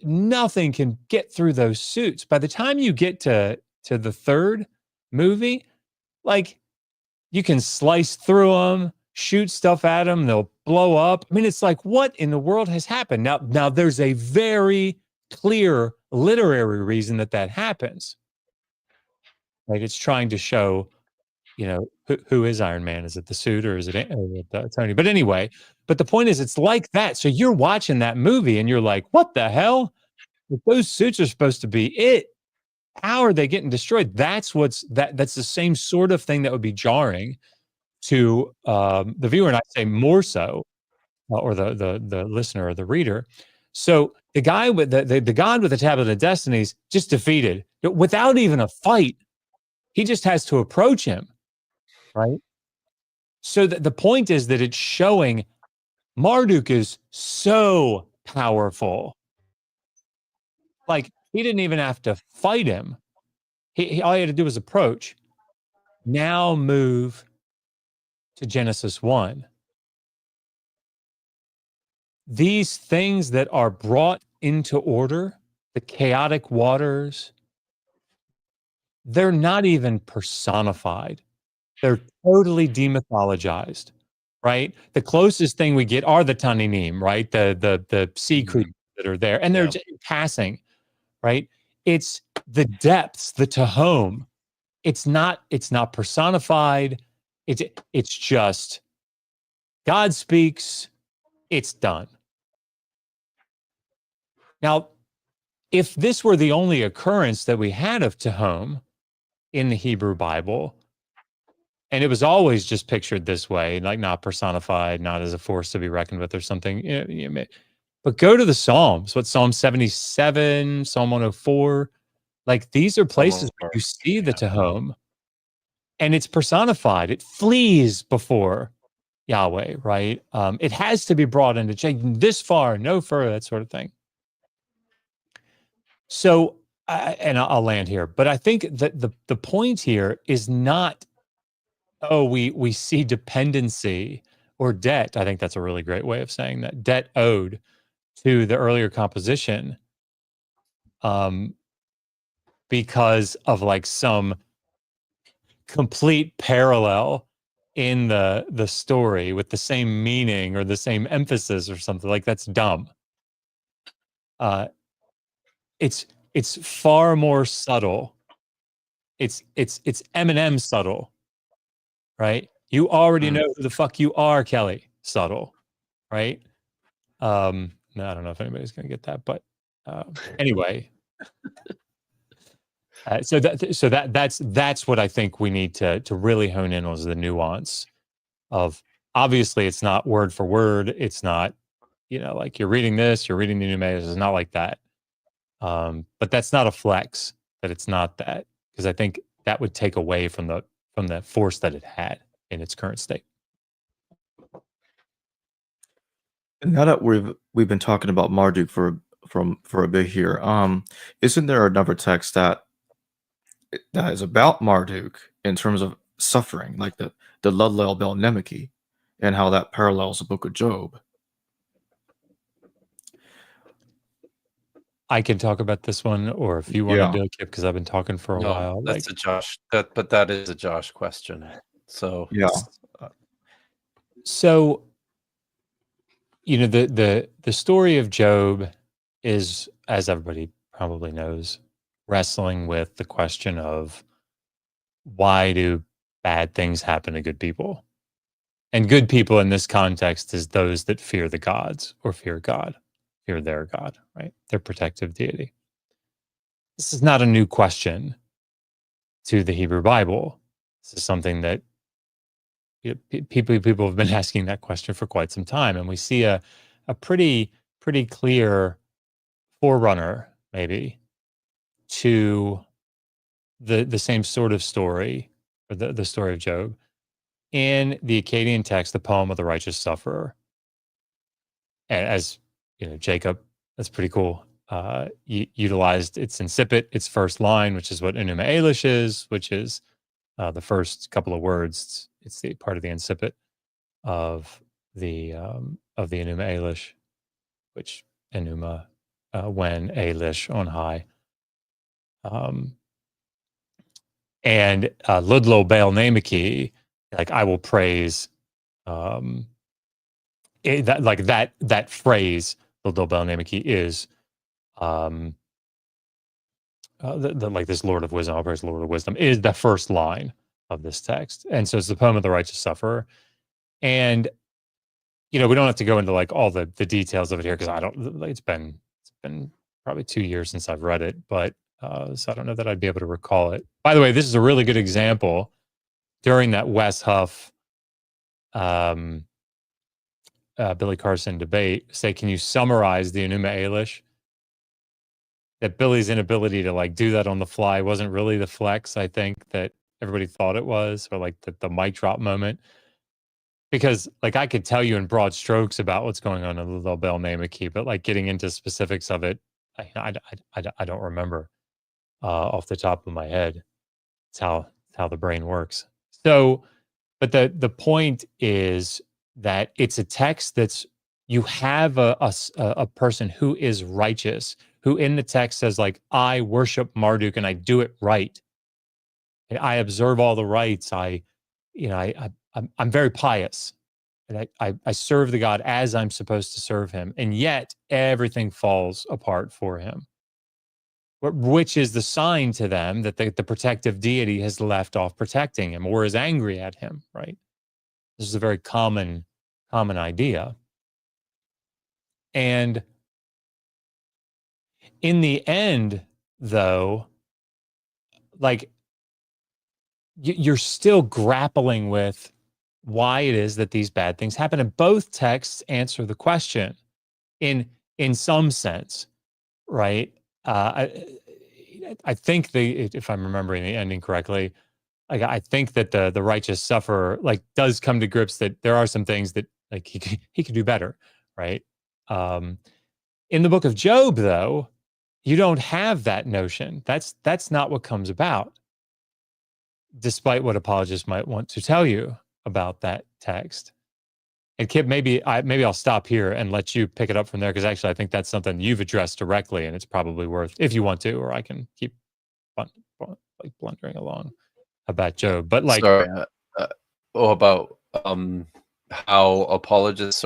nothing can get through those suits. By the time you get to the third movie, like you can slice through them, shoot stuff at them, they'll blow up. I mean, it's like, what in the world has happened? Now there's a very clear literary reason that happens. Like it's trying to show, you know, who is Iron Man? Is it the suit or is it Tony? But anyway, but the point is, it's like that. So you're watching that movie and you're like, what the hell? If those suits are supposed to be it, how are they getting destroyed? That's that's the same sort of thing that would be jarring to the viewer, and I say more so, or the listener or the reader. So the guy with the god with the Tablet of Destinies just defeated without even a fight. He just has to approach him, right? So the point is that it's showing Marduk is so powerful. Like he didn't even have to fight him. He all he had to do was approach. Now move to Genesis 1. These things that are brought into order, the chaotic waters, they're not even personified. They're totally demythologized, right? The closest thing we get are the Tananim, right? The sea creatures that are there, and they're just passing, right? It's the depths, the Tehom. It's not personified. It's just God speaks, it's done. Now, if this were the only occurrence that we had of Tehom in the Hebrew Bible, and it was always just pictured this way, like not personified, not as a force to be reckoned with or something, but go to the Psalms, what Psalm 77, Psalm 104, like these are places where you see the Tehom, and it's personified. It flees before Yahweh, right? It has to be brought into check this far, no further, that sort of thing. So, and I'll land here, but I think that the point here is not, oh, we see dependency or debt. I think that's a really great way of saying that, debt owed to the earlier composition, because of like some complete parallel in the story with the same meaning or the same emphasis or something. Like that's dumb. It's far more subtle. It's Eminem subtle, right? You already know who the fuck you are, Kelly. Subtle, right? No, I don't know if anybody's gonna get that, but anyway. So that's what I think we need to really hone in on, is the nuance of, obviously it's not word for word. It's not, like you're reading this, you're reading the New Maze. It's not like that. But that's not a flex that it's not that, because I think that would take away from the force that it had in its current state. And now that we've been talking about Marduk for a bit here, isn't there another text that is about Marduk in terms of suffering, like the Ludlel Bel Nemeki, and how that parallels the Book of Job? I can talk about this one, or if you want to do it, Kipp, because I've been talking for a while. That's a Josh. That is a Josh question. So yeah. So, the story of Job is, as everybody probably knows, wrestling with the question of, why do bad things happen to good people? And good people in this context is those that fear the gods or fear God, fear their God, right? Their protective deity. This is not a new question to the Hebrew Bible. This is something that people have been asking that question for quite some time, and we see a pretty clear forerunner, maybe, to the same sort of story, or the story of Job, in the Akkadian text, the poem of the righteous sufferer. As Jacob, that's pretty cool. Utilized its incipit, its first line, which is what Enuma Elish is, which is the first couple of words. It's the part of the incipit of the Enuma Elish, which Enuma, when Elish on high, and Ludlo Baal Namaki, like I will praise, that phrase Ludlo Baal Namaki is like this Lord of Wisdom, I'll praise the Lord of Wisdom, is the first line of this text. And so it's the poem of the righteous sufferer. And, we don't have to go into like all the details of it here, because it's been probably 2 years since I've read it, but so I don't know that I'd be able to recall it. By the way, this is a really good example during that Wes Huff, Billy Carson debate. Say, can you summarize the Enuma Elish? That Billy's inability to like do that on the fly wasn't really the flex, I think, that everybody thought it was, or like the mic drop moment. Because like I could tell you in broad strokes about what's going on in the Bell Namaki, but like getting into specifics of it, I don't remember off the top of my head. It's how the brain works. So, but the point is that it's a text that's, you have a person who is righteous, who in the text says like, I worship Marduk and I do it right. And I observe all the rites. I'm very pious, and I serve the God as I'm supposed to serve him. And yet everything falls apart for him, which is the sign to them that the protective deity has left off protecting him or is angry at him, right? This is a very common idea. And in the end, though, like you're still grappling with why it is that these bad things happen. And both texts answer the question in some sense, right? I think if I'm remembering the ending correctly, I think that the righteous sufferer like does come to grips that there are some things that like he could do better, right? In the book of Job, though, you don't have that notion. That's not what comes about, despite what apologists might want to tell you about that text. And Kipp, maybe I'll stop here and let you pick it up from there, because actually I think that's something you've addressed directly, and it's probably worth, if you want to, or I can keep blundering along about Job. But like, sorry, about how apologists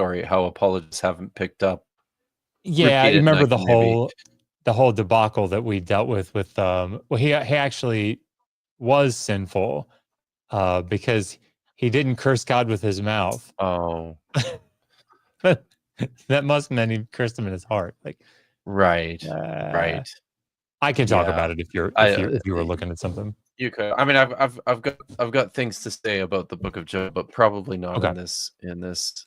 haven't picked up. Yeah, you remember the maybe whole debacle that we dealt with well, he actually was sinful because he didn't curse God with his mouth. Oh, that must mean he cursed him in his heart. Like, right. I can talk Yeah. about it if you were looking at something. You could. I mean, I've got things to say about the Book of Job, but probably not Okay. in this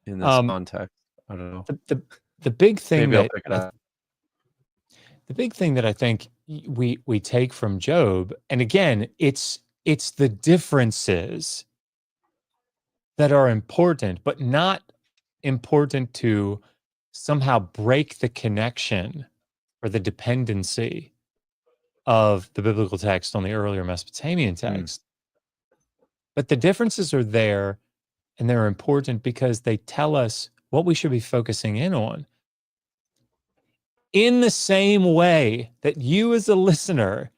context. I don't know. The big thing Maybe I'll pick it up. The big thing that I think we take from Job, and again, it's the differences that are important, but not important to somehow break the connection or the dependency of the biblical text on the earlier Mesopotamian text. But the differences are there, and they're important because they tell us what we should be focusing in on. In the same way that you as a listener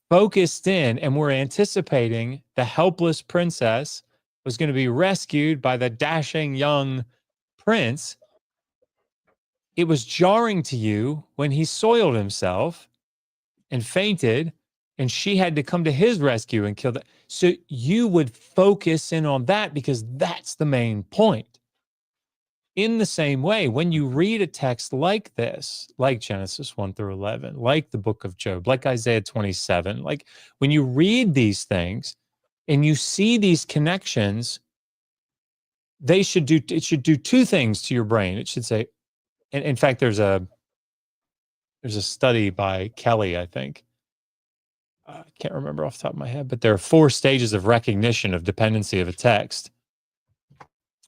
focused in and were anticipating the helpless princess was going to be rescued by the dashing young prince, it was jarring to you when he soiled himself and fainted, and she had to come to his rescue and kill that. So you would focus in on that because that's the main point. In the same way, when you read a text like this, like Genesis 1 through 11, like the book of Job, like Isaiah 27, like when you read these things and you see these connections, it should do two things to your brain. It should say, and in fact, there's a study by Kelly, I think. I can't remember off the top of my head, but there are 4 stages of recognition of dependency of a text.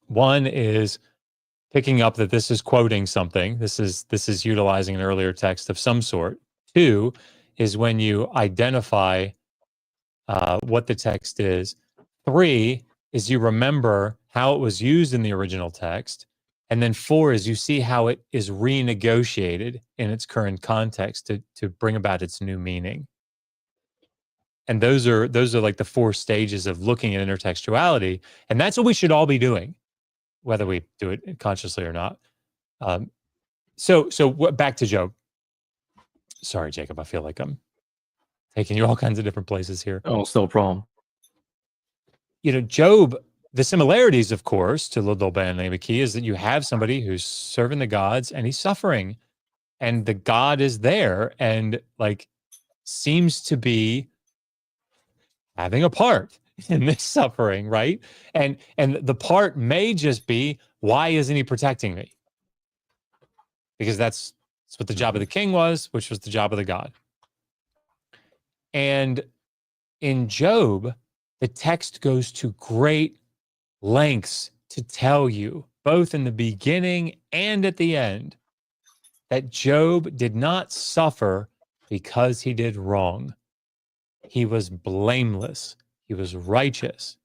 One is picking up that this is quoting something. This is utilizing an earlier text of some sort. 2 is when you identify what the text is. 3 is you remember how it was used in the original text. And then 4 is you see how it is renegotiated in its current context to bring about its new meaning. And those are like the 4 stages of looking at intertextuality. And that's what we should all be doing, whether we do it consciously or not. So back to Job. Sorry, Jacob, I feel like I'm taking you all kinds of different places here. Oh, it's no problem. Job, the similarities, of course, to Litwa and Lamaki is that you have somebody who's serving the gods and he's suffering, and the God is there and like seems to be having a part in this suffering, right? And the part may just be, why isn't he protecting me? Because that's what the job of the king was, which was the job of the God. And in Job, the text goes to great lengths to tell you, both in the beginning and at the end, that Job did not suffer because he did wrong. He was blameless. He was righteous.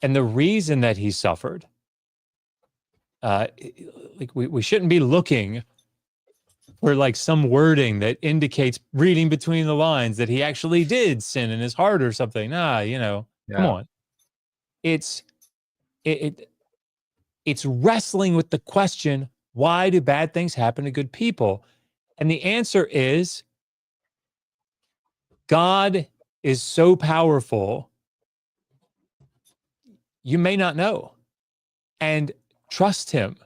And the reason that he suffered, like we shouldn't be looking for like some wording that indicates, reading between the lines, that he actually did sin in his heart or something. Come on. It's wrestling with the question, why do bad things happen to good people? And the answer is, God is so powerful, you may not know. And trust him,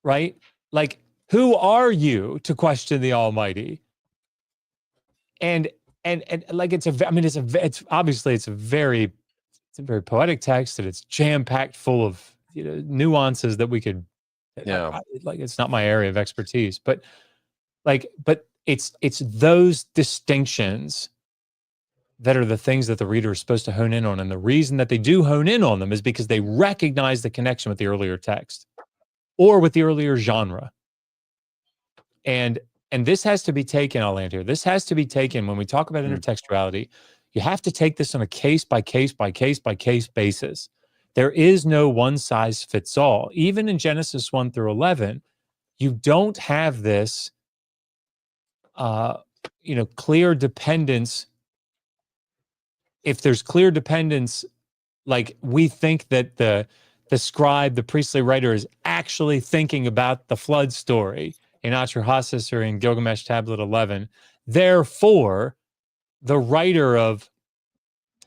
right? Like, who are you to question the Almighty? And like, it's obviously a very poetic text, and it's jam-packed full of nuances that we could, like, it's not my area of expertise, but it's those distinctions that are the things that the reader is supposed to hone in on. And the reason that they do hone in on them is because they recognize the connection with the earlier text or with the earlier genre. And this has to be taken, I'll land here. This has to be taken when we talk about intertextuality. You have to take this on a case by case by case by case basis. There is no one size fits all. Even in Genesis 1 through 11, you don't have this, clear dependence. If there's clear dependence, like we think that the scribe, the priestly writer, is actually thinking about the flood story in Atrahasis or in Gilgamesh Tablet 11. Therefore, the writer of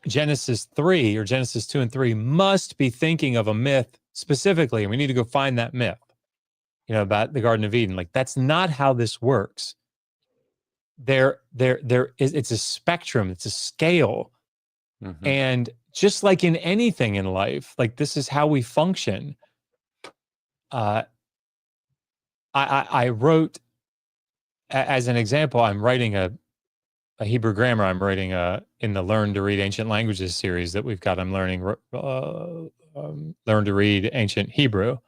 Genesis 3 or Genesis 2 and 3 must be thinking of a myth specifically, and we need to go find that myth, about the Garden of Eden. Like, that's not how this works. There is, it's a spectrum, it's a scale. Mm-hmm. And just like in anything in life, like, this is how we function. I wrote, as an example, I'm writing a Hebrew grammar. I'm writing in the Learn to Read Ancient Languages series that we've got. I'm learning Learn to Read Ancient Hebrew,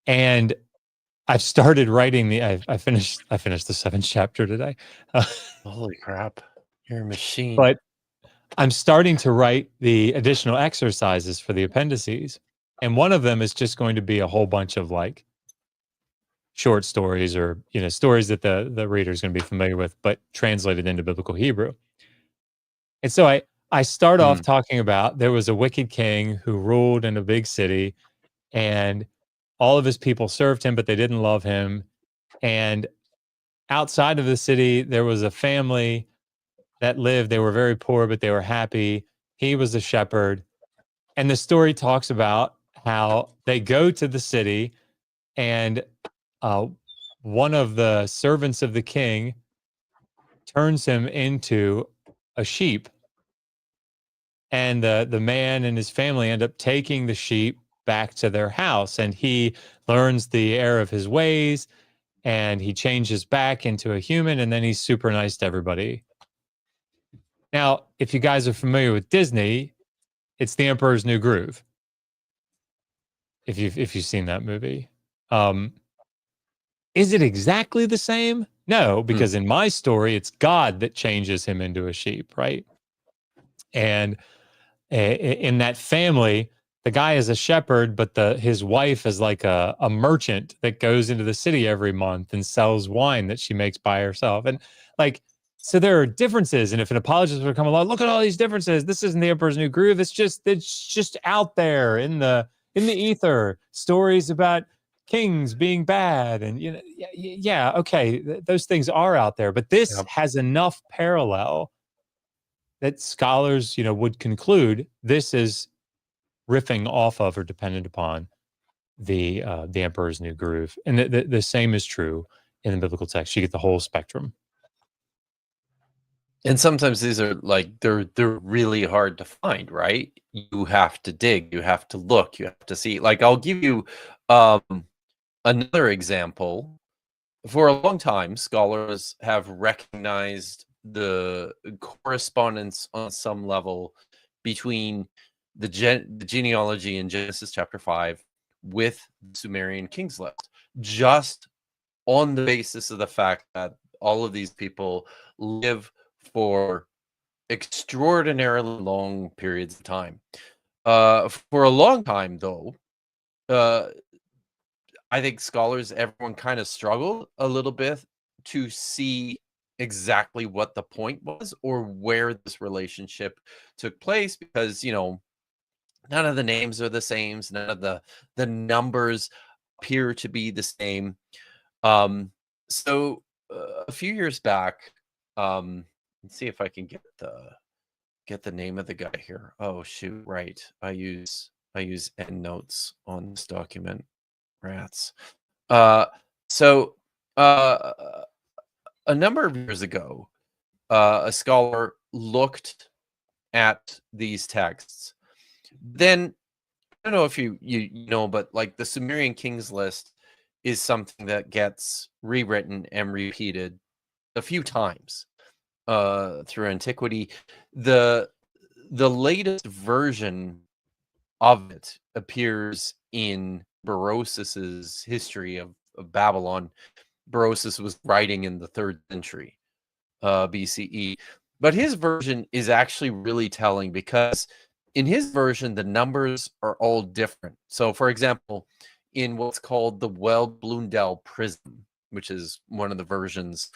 and I've started writing I finished the 7th chapter today. Holy crap, you're a machine! But I'm starting to write the additional exercises for the appendices, and one of them is just going to be a whole bunch of like short stories or stories that the reader is going to be familiar with, but translated into biblical Hebrew. And so I start off talking about, there was a wicked king who ruled in a big city, and all of his people served him, but they didn't love him. And outside of the city, there was a family that lived. They were very poor, but they were happy. He was a shepherd. And the story talks about how they go to the city, and one of the servants of the king turns him into a sheep, and the man and his family end up taking the sheep back to their house, and he learns the error of his ways, and he changes back into a human, and then he's super nice to everybody. Now, if you guys are familiar with Disney, it's The Emperor's New Groove. If you've seen that movie, is it exactly the same? No, because in my story, it's God that changes him into a sheep, right? And in that family, the guy is a shepherd, but his wife is like a merchant that goes into the city every month and sells wine that she makes by herself. And like, so there are differences. And if an apologist would come along, look at all these differences. This isn't The Emperor's New Groove. It's just out there in the ether. Stories about kings being bad, and yeah, okay, those things are out there. But this has enough parallel that scholars, would conclude this is riffing off of or dependent upon the Emperor's New Groove, and the same is true in the biblical text. You get the whole spectrum. And sometimes these are like they're really hard to find, right? You have to dig, you have to look, you have to see. Like I'll give you another example. For a long time, scholars have recognized the correspondence on some level between the genealogy in Genesis chapter 5 with the Sumerian kings list, just on the basis of the fact that all of these people live for extraordinarily long periods of time. For a long time, though, I think scholars, everyone kind of struggled a little bit to see exactly what the point was or where this relationship took place, because none of the names are the same, none of the numbers appear to be the same. So a few years back, let's see if I can get the name of the guy here. Oh shoot, right. I use endnotes on this document. Rats. So a number of years ago, a scholar looked at these texts. Then I don't know if you know, but like the Sumerian kings list is something that gets rewritten and repeated a few times through antiquity. The latest version of it appears in Berosus's history of Babylon. Berosus was writing in the 3rd century BCE, but his version is actually really telling, because in his version the numbers are all different. So for example, in what's called the Well-Blundell Prism, which is one of the versions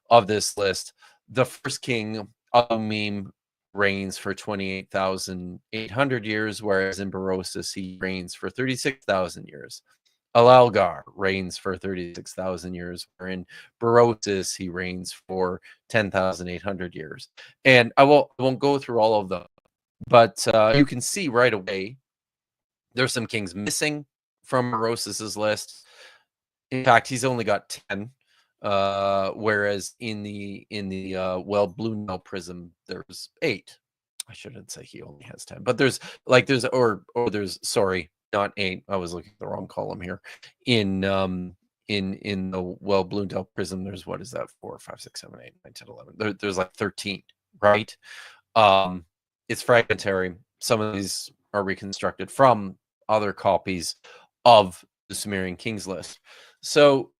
of this list, the first king, Alumim, reigns for 28,800 years, whereas in Berosus he reigns for 36,000 years. Alalgar reigns for 36,000 years, where in Berosus he reigns for 10,800 years. And I won't go through all of them, but you can see right away there's some kings missing from Berosus's list. In fact, he's only got 10. Whereas in the Well-Blundell Prism there's 8. I shouldn't say he only has 10, but there's sorry, not 8. I was looking at the wrong column here. In the Well-Blundell Prism, there's, what is that, 4, 5, 6, 7, 8, 9, 10, 11. There's like 13, right? It's fragmentary. Some of these are reconstructed from other copies of the Sumerian kings list. So,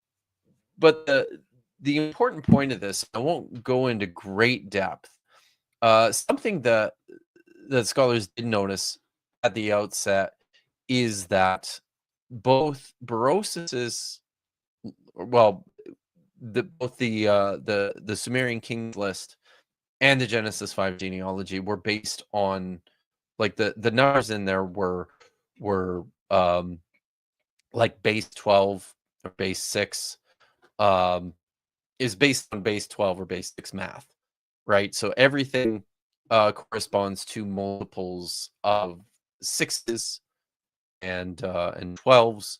but the important point of this, I won't go into great depth. Something that scholars did notice at the outset is that both Berosus's, both the Sumerian kings list and the Genesis 5 genealogy were based on, like, the numbers in there were like base 12 or base 6 is based on base 12 or base 6 math, right? So everything corresponds to multiples of 6s and 12s.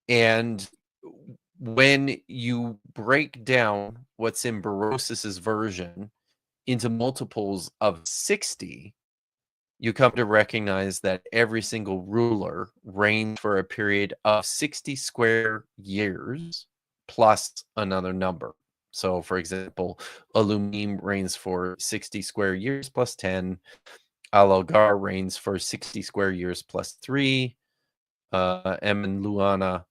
And when you break down what's in Berosus's version into multiples of 60, you come to recognize that every single ruler reigned for a period of 60 square years plus another number. So, for example, Alumim reigns for 60 square years plus 10. Algar reigns for 60 square years plus 3. Ehrman Luana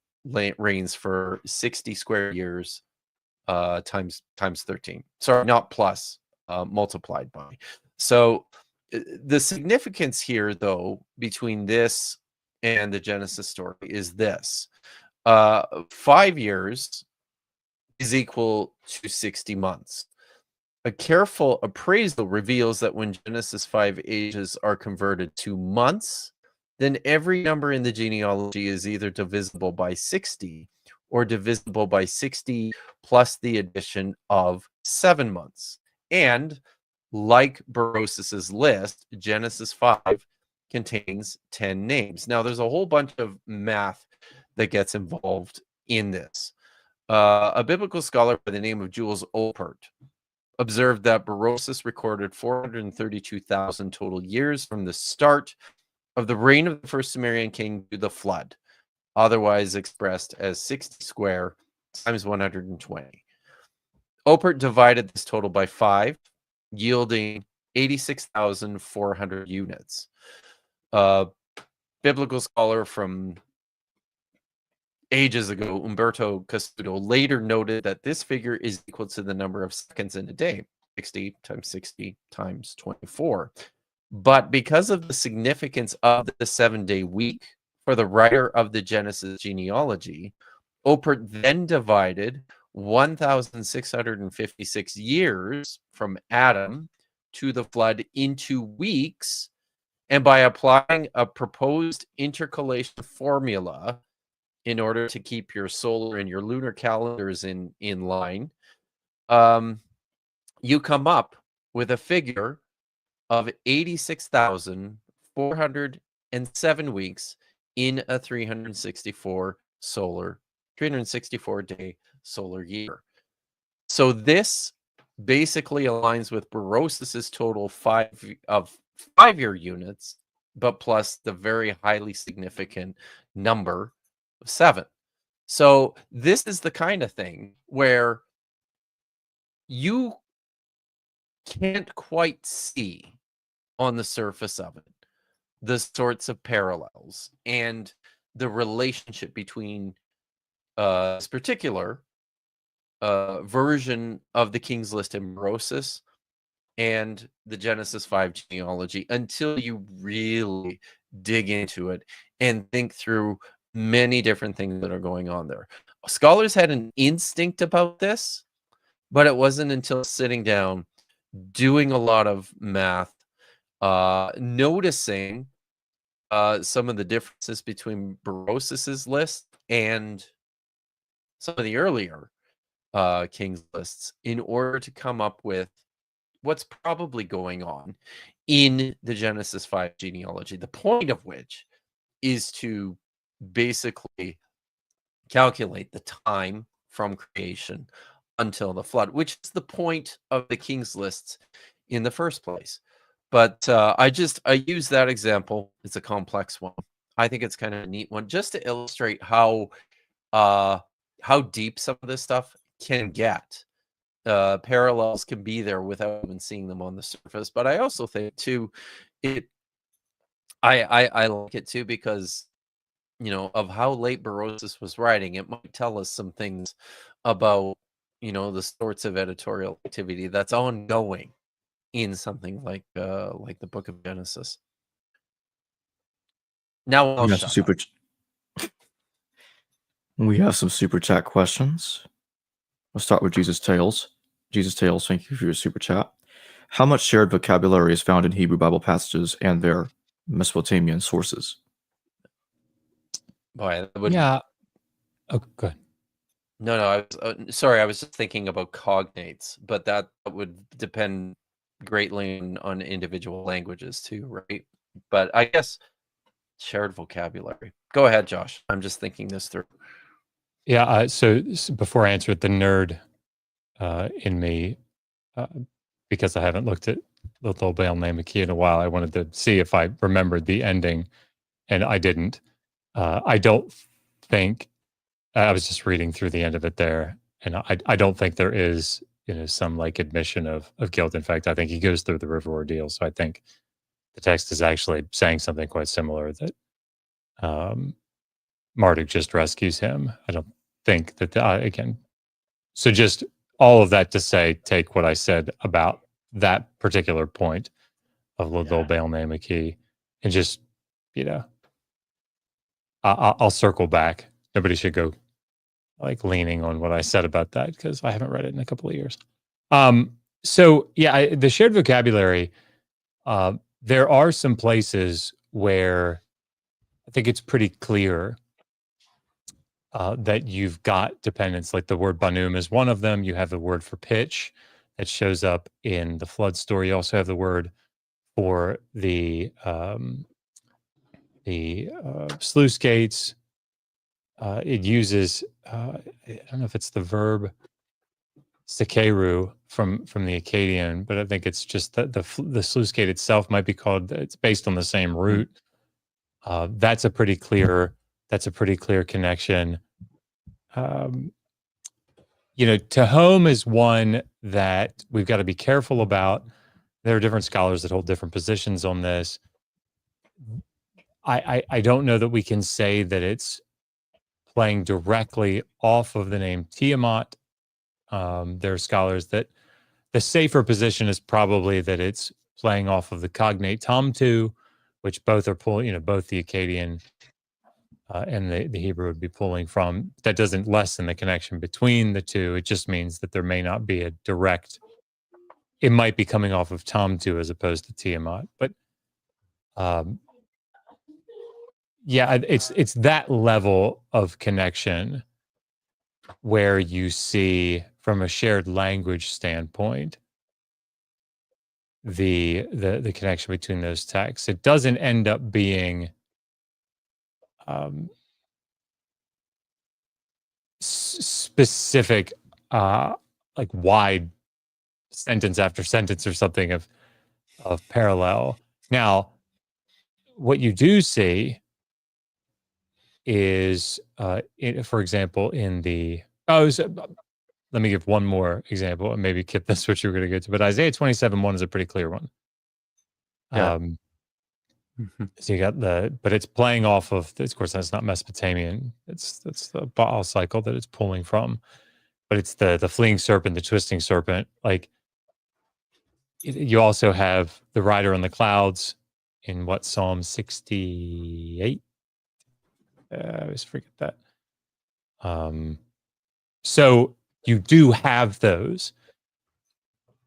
reigns for 60 square years times 13. Sorry, not plus, multiplied by. So the significance here, though, between this and the Genesis story is this. 5 years is equal to 60 months. A careful appraisal reveals that when Genesis 5 ages are converted to months, then every number in the genealogy is either divisible by 60 or divisible by 60 plus the addition of 7 months. And like Berosus's list, Genesis 5 contains 10 names. Now, there's a whole bunch of math that gets involved in this. A biblical scholar by the name of Jules Olpert observed that Berosus recorded 432,000 total years from the start of the reign of the first Sumerian king to the flood, otherwise expressed as 60 square times 120. Olpert divided this total by 5, yielding 86,400 units. Biblical scholar from ages ago, Umberto Castudo, later noted that this figure is equal to the number of seconds in a day, 60 times 24. But because of the significance of the 7-day week for the writer of the Genesis genealogy, Olpert then divided 1,656 years from Adam to the flood into weeks, and by applying a proposed intercalation formula in order to keep your solar and your lunar calendars in line, you come up with a figure of 86,407 weeks in a 364 day solar year. So this basically aligns with Berosus's total 5-year units, but plus the very highly significant number of 7. So this is the kind of thing where you can't quite see on the surface of it the sorts of parallels and the relationship between this particular version of the King's List in Berosus and the Genesis 5 genealogy until you really dig into it and think through many different things that are going on there. Scholars had an instinct about this, but it wasn't until sitting down, doing a lot of math, noticing some of the differences between Berosus's list and some of the earlier King's lists in order to come up with what's probably going on in the Genesis 5 genealogy, the point of which is to basically calculate the time from creation until the flood, which is the point of the King's lists in the first place. But I use that example. It's a complex one. I think it's kind of a neat one just to illustrate how deep some of this stuff can get. Parallels can be there without even seeing them on the surface. But I also think too, I like it too because, you know, of how late Berosus was writing, it might tell us some things about, you know, the sorts of editorial activity that's ongoing in something like the Book of Genesis. Now I'll shut up. We have some super chat questions. We'll start with Jesus Tales. Jesus Tales, thank you for your super chat. How much shared vocabulary is found in Hebrew Bible passages and their Mesopotamian sources? Boy, Yeah. Oh, good. No, I was sorry. I was just thinking about cognates, but that would depend greatly on individual languages too, right? But I guess shared vocabulary. Go ahead, Josh. I'm just thinking this through. Yeah. So before I answer it, the nerd in me, because I haven't looked at Litwa Bale Namaki in a while, I wanted to see if I remembered the ending, and I didn't. I don't think I was just reading through the end of it there, and I don't think there is some like admission of guilt. In fact, I think he goes through the river ordeal. So I think the text is actually saying something quite similar, that Marduk just rescues him. I don't think that again. So just all of that to say, take what I said about that particular point of Litwa Bale Namaki, and just I'll circle back. Nobody should go like leaning on what I said about that, because I haven't read it in a couple of years. So yeah, the shared vocabulary, there are some places where I think it's pretty clear that you've got dependence. Like the word banum is one of them. You have the word for pitch that shows up in the flood story. You also have the word for the sluice gates. It uses I don't know if it's the verb Sekeru from the Akkadian, but I think it's just that the sluice gate itself might be called. It's based on the same root. That's a pretty clear connection. Tehom is one that we've got to be careful about. There are different scholars that hold different positions on this. I don't know that we can say that it's playing directly off of the name Tiamat. There are scholars that the safer position is probably that it's playing off of the cognate Tamtu, which both are pulling, both the Akkadian and the Hebrew would be pulling from. That doesn't lessen the connection between the two. It just means that there may not be a direct, it might be coming off of Tamtu as opposed to Tiamat. But yeah, it's that level of connection where you see, from a shared language standpoint, the connection between those texts. It doesn't end up being specific, like wide sentence after sentence or something of parallel. Now, what you do see is, for example, in the let me give one more example, and maybe Kipp, that's what you were going to get to. But Isaiah 27:1 is a pretty clear one. Yeah. So you got but it's playing off of course, that's not Mesopotamian. That's the Baal cycle that it's pulling from. But it's the fleeing serpent, the twisting serpent. Like you also have the rider on the clouds in Psalm 68. I always forget that. So you do have those,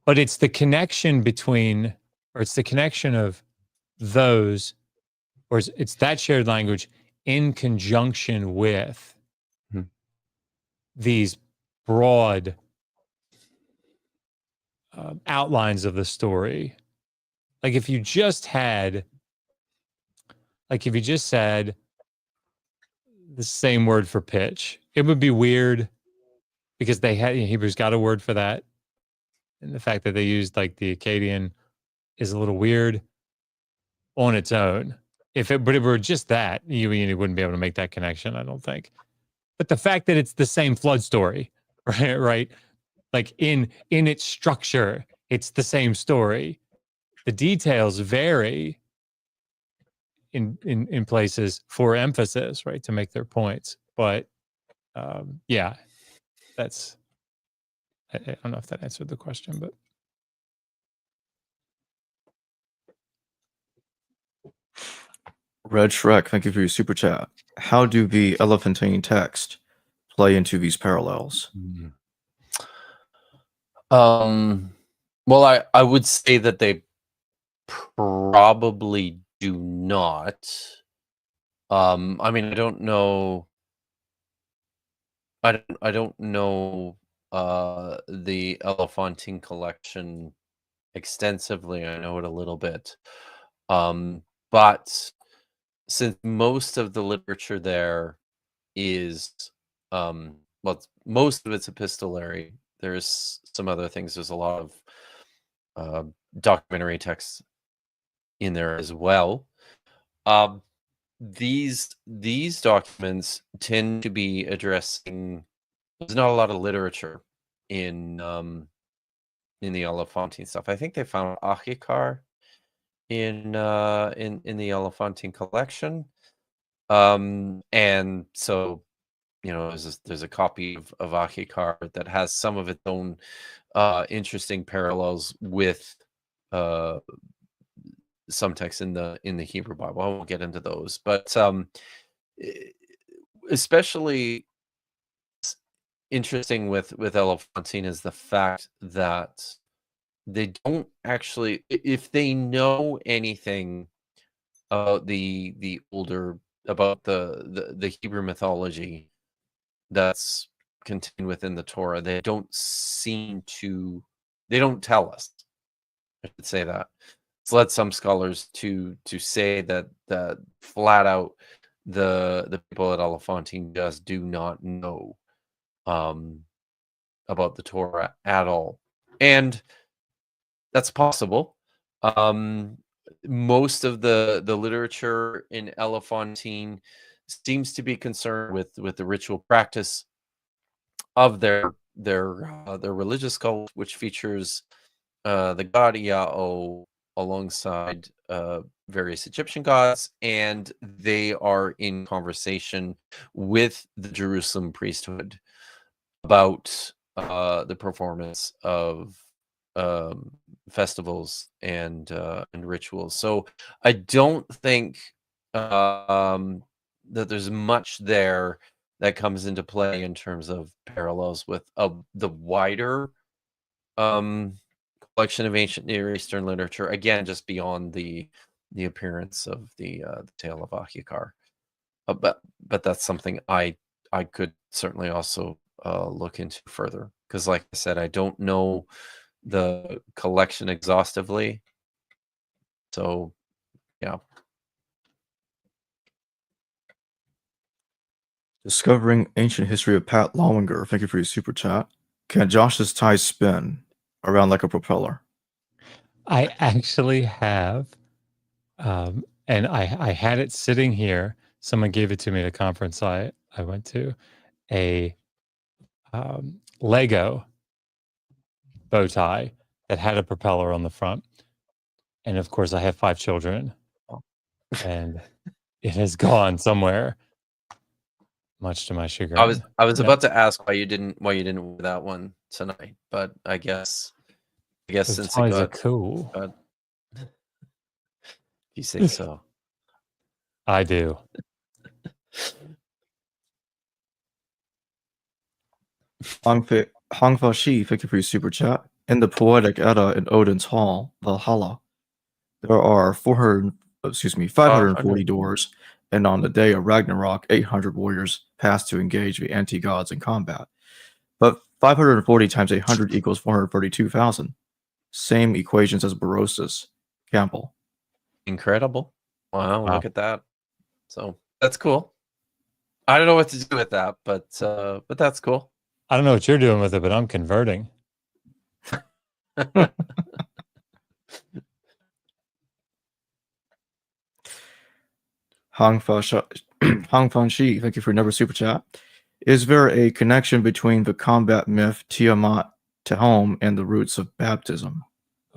but it's the connection between, or it's the connection of those, or it's that shared language in conjunction with these broad outlines of the story. Like if you just said the same word for pitch, it would be weird, because they had, Hebrews got a word for that. And the fact that they used like the Akkadian is a little weird on its own. But if it were just that, you wouldn't be able to make that connection, I don't think. But the fact that it's the same flood story, right? Like in its structure, it's the same story. The details vary in places for emphasis, right, to make their points. But yeah, that's, I don't know if that answered the question, but. Red Shrek, thank you for your super chat. How do the elephantine text play into these parallels? Well, I would say that they probably do not. I mean, I don't know. I don't know the Elephantine collection extensively. I know it a little bit, but since most of the literature there is most of it's epistolary. There's some other things. There's a lot of documentary texts in there as well. These documents tend to be addressing. There's not a lot of literature in the Elephantine stuff. I think they found Achikar in the Elephantine collection, and so there's a copy of Achikar that has some of its own interesting parallels with some texts in the Hebrew Bible. I won't get into those, but especially interesting with Elephantine is the fact that they don't actually, if they know anything about the older, about the Hebrew mythology that's contained within the Torah, they don't tell us. I should say that. It's led some scholars to say that flat out the people at Elephantine just do not know about the Torah at all, and that's possible. Most of the literature in Elephantine seems to be concerned with the ritual practice of their religious cult, which features the god Iao alongside various Egyptian gods, and they are in conversation with the Jerusalem priesthood about the performance of festivals and rituals. So I don't think that there's much there that comes into play in terms of parallels with the wider collection of ancient Near Eastern literature. Again, just beyond the appearance of the tale of Achikar. But that's something I could certainly also look into further, because like I said, I don't know the collection exhaustively. So yeah. Discovering ancient history of Pat Lowinger. Thank you for your super chat. Can Josh's tie spin around like a propeller? I actually have, and I had it sitting here. Someone gave it to me at a conference I went to, a Lego bow tie that had a propeller on the front. And of course, I have 5 children, and it has gone somewhere, much to my chagrin. I was about to ask why you didn't wear that one tonight, but I guess Those since ties it are got, cool. you say so. I do. Hangfa Shi, thank you for your super chat. In the Poetic Edda in Odin's Hall, Valhalla, there are 540 doors, and on the day of Ragnarok, 800 warriors pass to engage the anti-gods in combat. But 540 times 800 equals 432,000. Same equations as Berosus. Campbell. Incredible. Wow, Wow. look at that. So that's cool. I don't know what to do with that, but that's cool. I don't know what you're doing with it, but I'm converting. Hang Fan Shi, thank you for another super chat. Is there a connection between the combat myth Tiamat Tehom and the roots of baptism?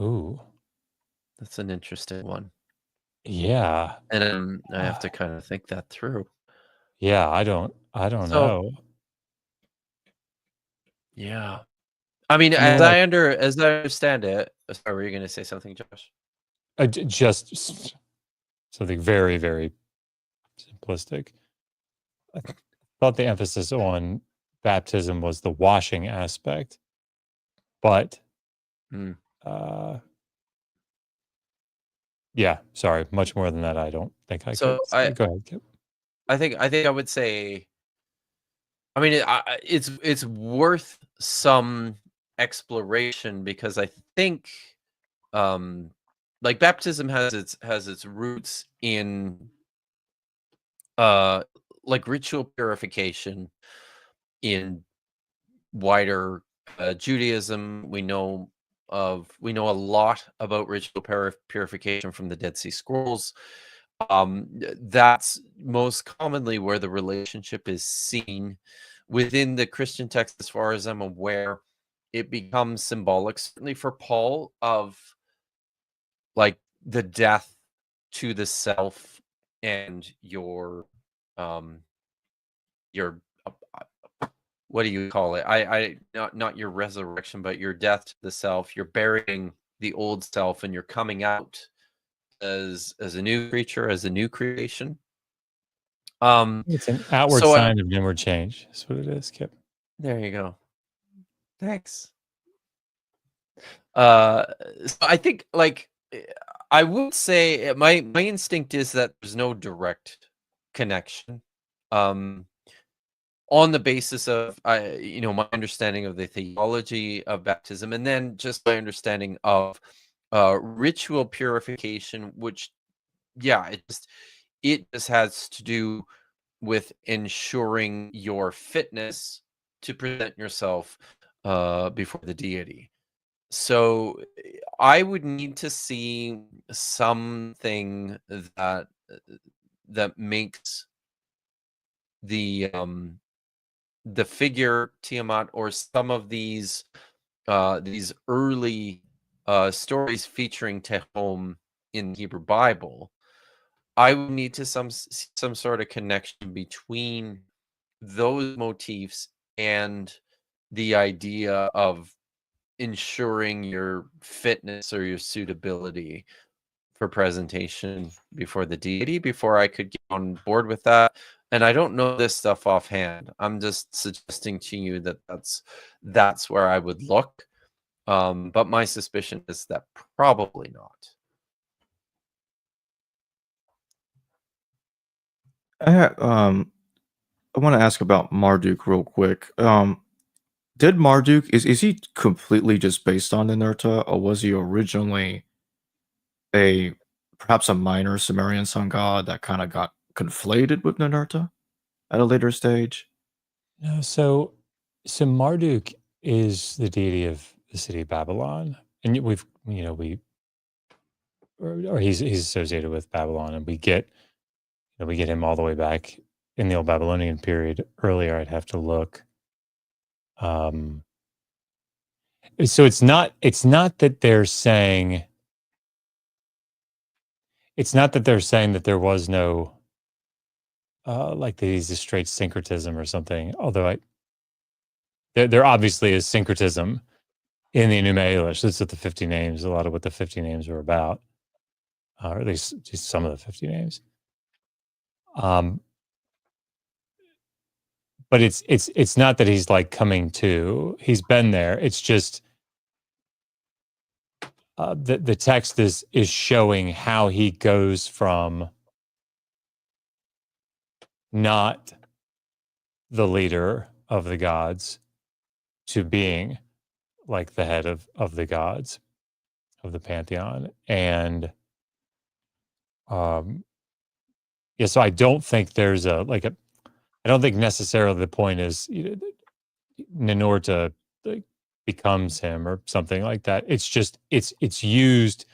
Ooh. That's an interesting one. Yeah. And I have to kind of think that through. Yeah, I don't know. Yeah. I mean, as I understand it, sorry, were you going to say something, Josh? Just something very, very simplistic. I thought the emphasis on baptism was the washing aspect, but yeah, sorry, much more than that. I don't think I could. Go ahead, Kipp. I think I would say, I mean, it's worth some exploration, because I think like baptism has its roots in like ritual purification in wider Judaism. We know a lot about ritual purification from the Dead Sea Scrolls. That's most commonly where the relationship is seen within the Christian text. As far as I'm aware, it becomes symbolic, certainly for Paul, of like the death to the self and your what do you call it? I not your resurrection, but your death to the self. You're burying the old self and you're coming out as a new creature, as a new creation. It's an outward So sign of inward change. That's what it is, Kipp. there you go. Thanks. So I think, like, I would say my instinct is that there's no direct connection. On the basis of my understanding of the theology of baptism, and then just my understanding of ritual purification, which it just has to do with ensuring your fitness to present yourself before the deity. So I would need to see something that makes the figure Tiamat, or some of these early stories featuring Tehom in the Hebrew Bible. I would need to some sort of connection between those motifs and the idea of ensuring your fitness or your suitability for presentation before the deity before I could get on board with that. And I don't know this stuff offhand. I'm just suggesting to you that that's where I would look. But my suspicion is that probably not. I want to ask about Marduk real quick. Did Marduk is he completely just based on Ninurta, or was he originally a perhaps a minor Sumerian sun god that kind of got conflated with Ninurta at a later stage? No, so Marduk is the deity of the city of Babylon, and or he's associated with Babylon, and we get him all the way back in the old Babylonian period. Earlier, I'd have to look. So it's not that they're saying that there was no like he's a straight syncretism or something. Although there obviously is syncretism in the Enuma Elish. That's what the 50 names, a lot of what the 50 names are about, or at least just some of the 50 names. But it's not that he's like coming to. He's been there. It's just the text is showing how he goes from not the leader of the gods to being like the head of the gods of the pantheon. And so I don't think there's I don't think necessarily the point is Ninurta becomes him or something like that. It's just it's used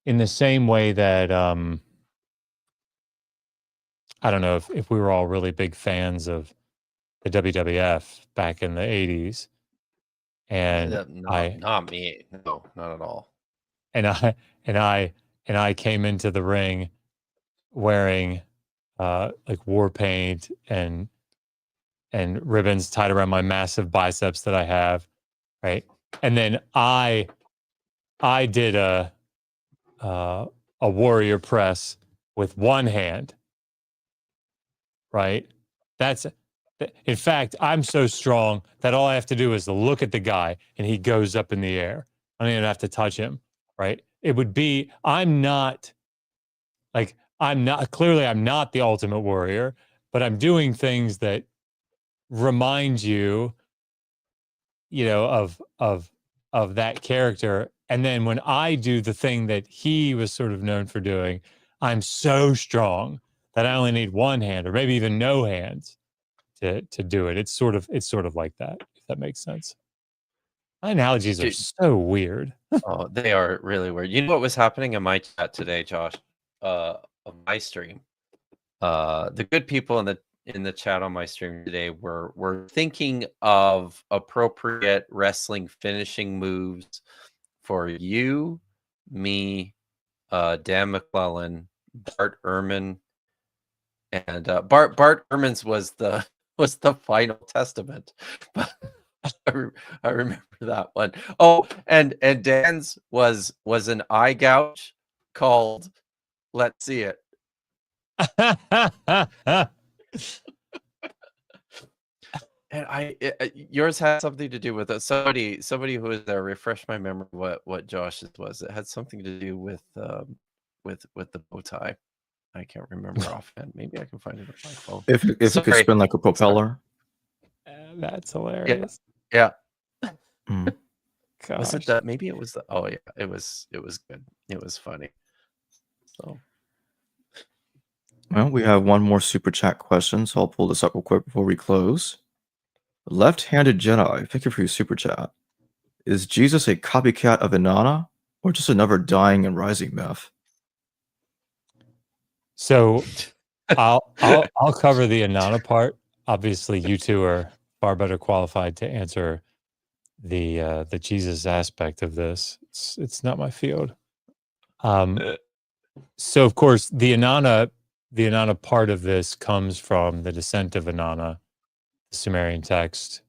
in the same way that I don't know if we were all really big fans of the WWF back in the 80s. And not me. No, not at all. And I came into the ring wearing like war paint and ribbons tied around my massive biceps that I have, right? And then I did a warrior press with one hand, right? In fact, I'm so strong that all I have to do is look at the guy and he goes up in the air. I don't even have to touch him, right? It would be, I'm not the ultimate warrior, but I'm doing things that remind you, of that character. And then when I do the thing that he was sort of known for doing, I'm so strong that I only need one hand or maybe even no hands to do it. It's sort of like that, if that makes sense. My analogies are so weird. Oh, they are really weird. You know what was happening in my chat today, Josh? On my stream. The good people in the chat on my stream today were thinking of appropriate wrestling finishing moves for you, me, Dan McClellan, Bart Ehrman, and Bart Ehrman's was the Final Testament. But I remember that one. Oh, and Dan's was an eye gouge called "Let's See It." And yours had something to do with it. Somebody who was there, refresh my memory what Josh's was. It had something to do with the bow tie. I can't remember offhand. Maybe I can find it on my phone. If it could spin like a propeller. That's hilarious. Yeah. Mm. Was it that? Maybe it was the. Oh yeah, it was good. It was funny. So. Well, we have one more super chat question, so I'll pull this up real quick before we close. Left-handed Jedi, thank you for your super chat. Is Jesus a copycat of Inanna, or just another dying and rising myth? So I'll cover the Inanna part. Obviously, you two are far better qualified to answer the Jesus aspect of this. It's not my field. So of course the Inanna part of this comes from the Descent of Inanna, the Sumerian text,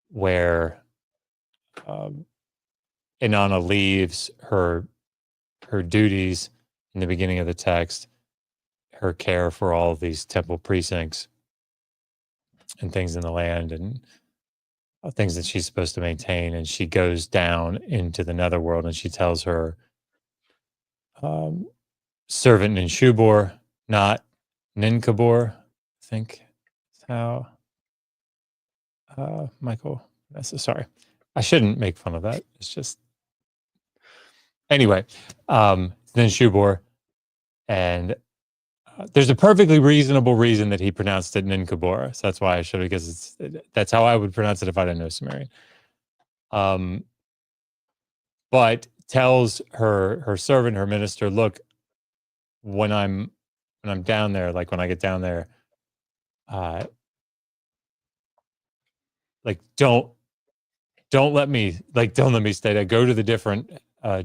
where Inanna leaves her duties in the beginning of the text, her care for all of these temple precincts and things in the land and things that she's supposed to maintain, and she goes down into the netherworld and she tells her servant Ninshubor, not Ninkabor, I think is how Michael, sorry, I shouldn't make fun of that. It's just, anyway, Ninshubor, and there's a perfectly reasonable reason that he pronounced it Ninkabor. So that's why I showed it, because that's how I would pronounce it if I didn't know Sumerian. But tells her servant, her minister, look, when I'm down there, like when I get down there, like don't let me stay there. Go to the different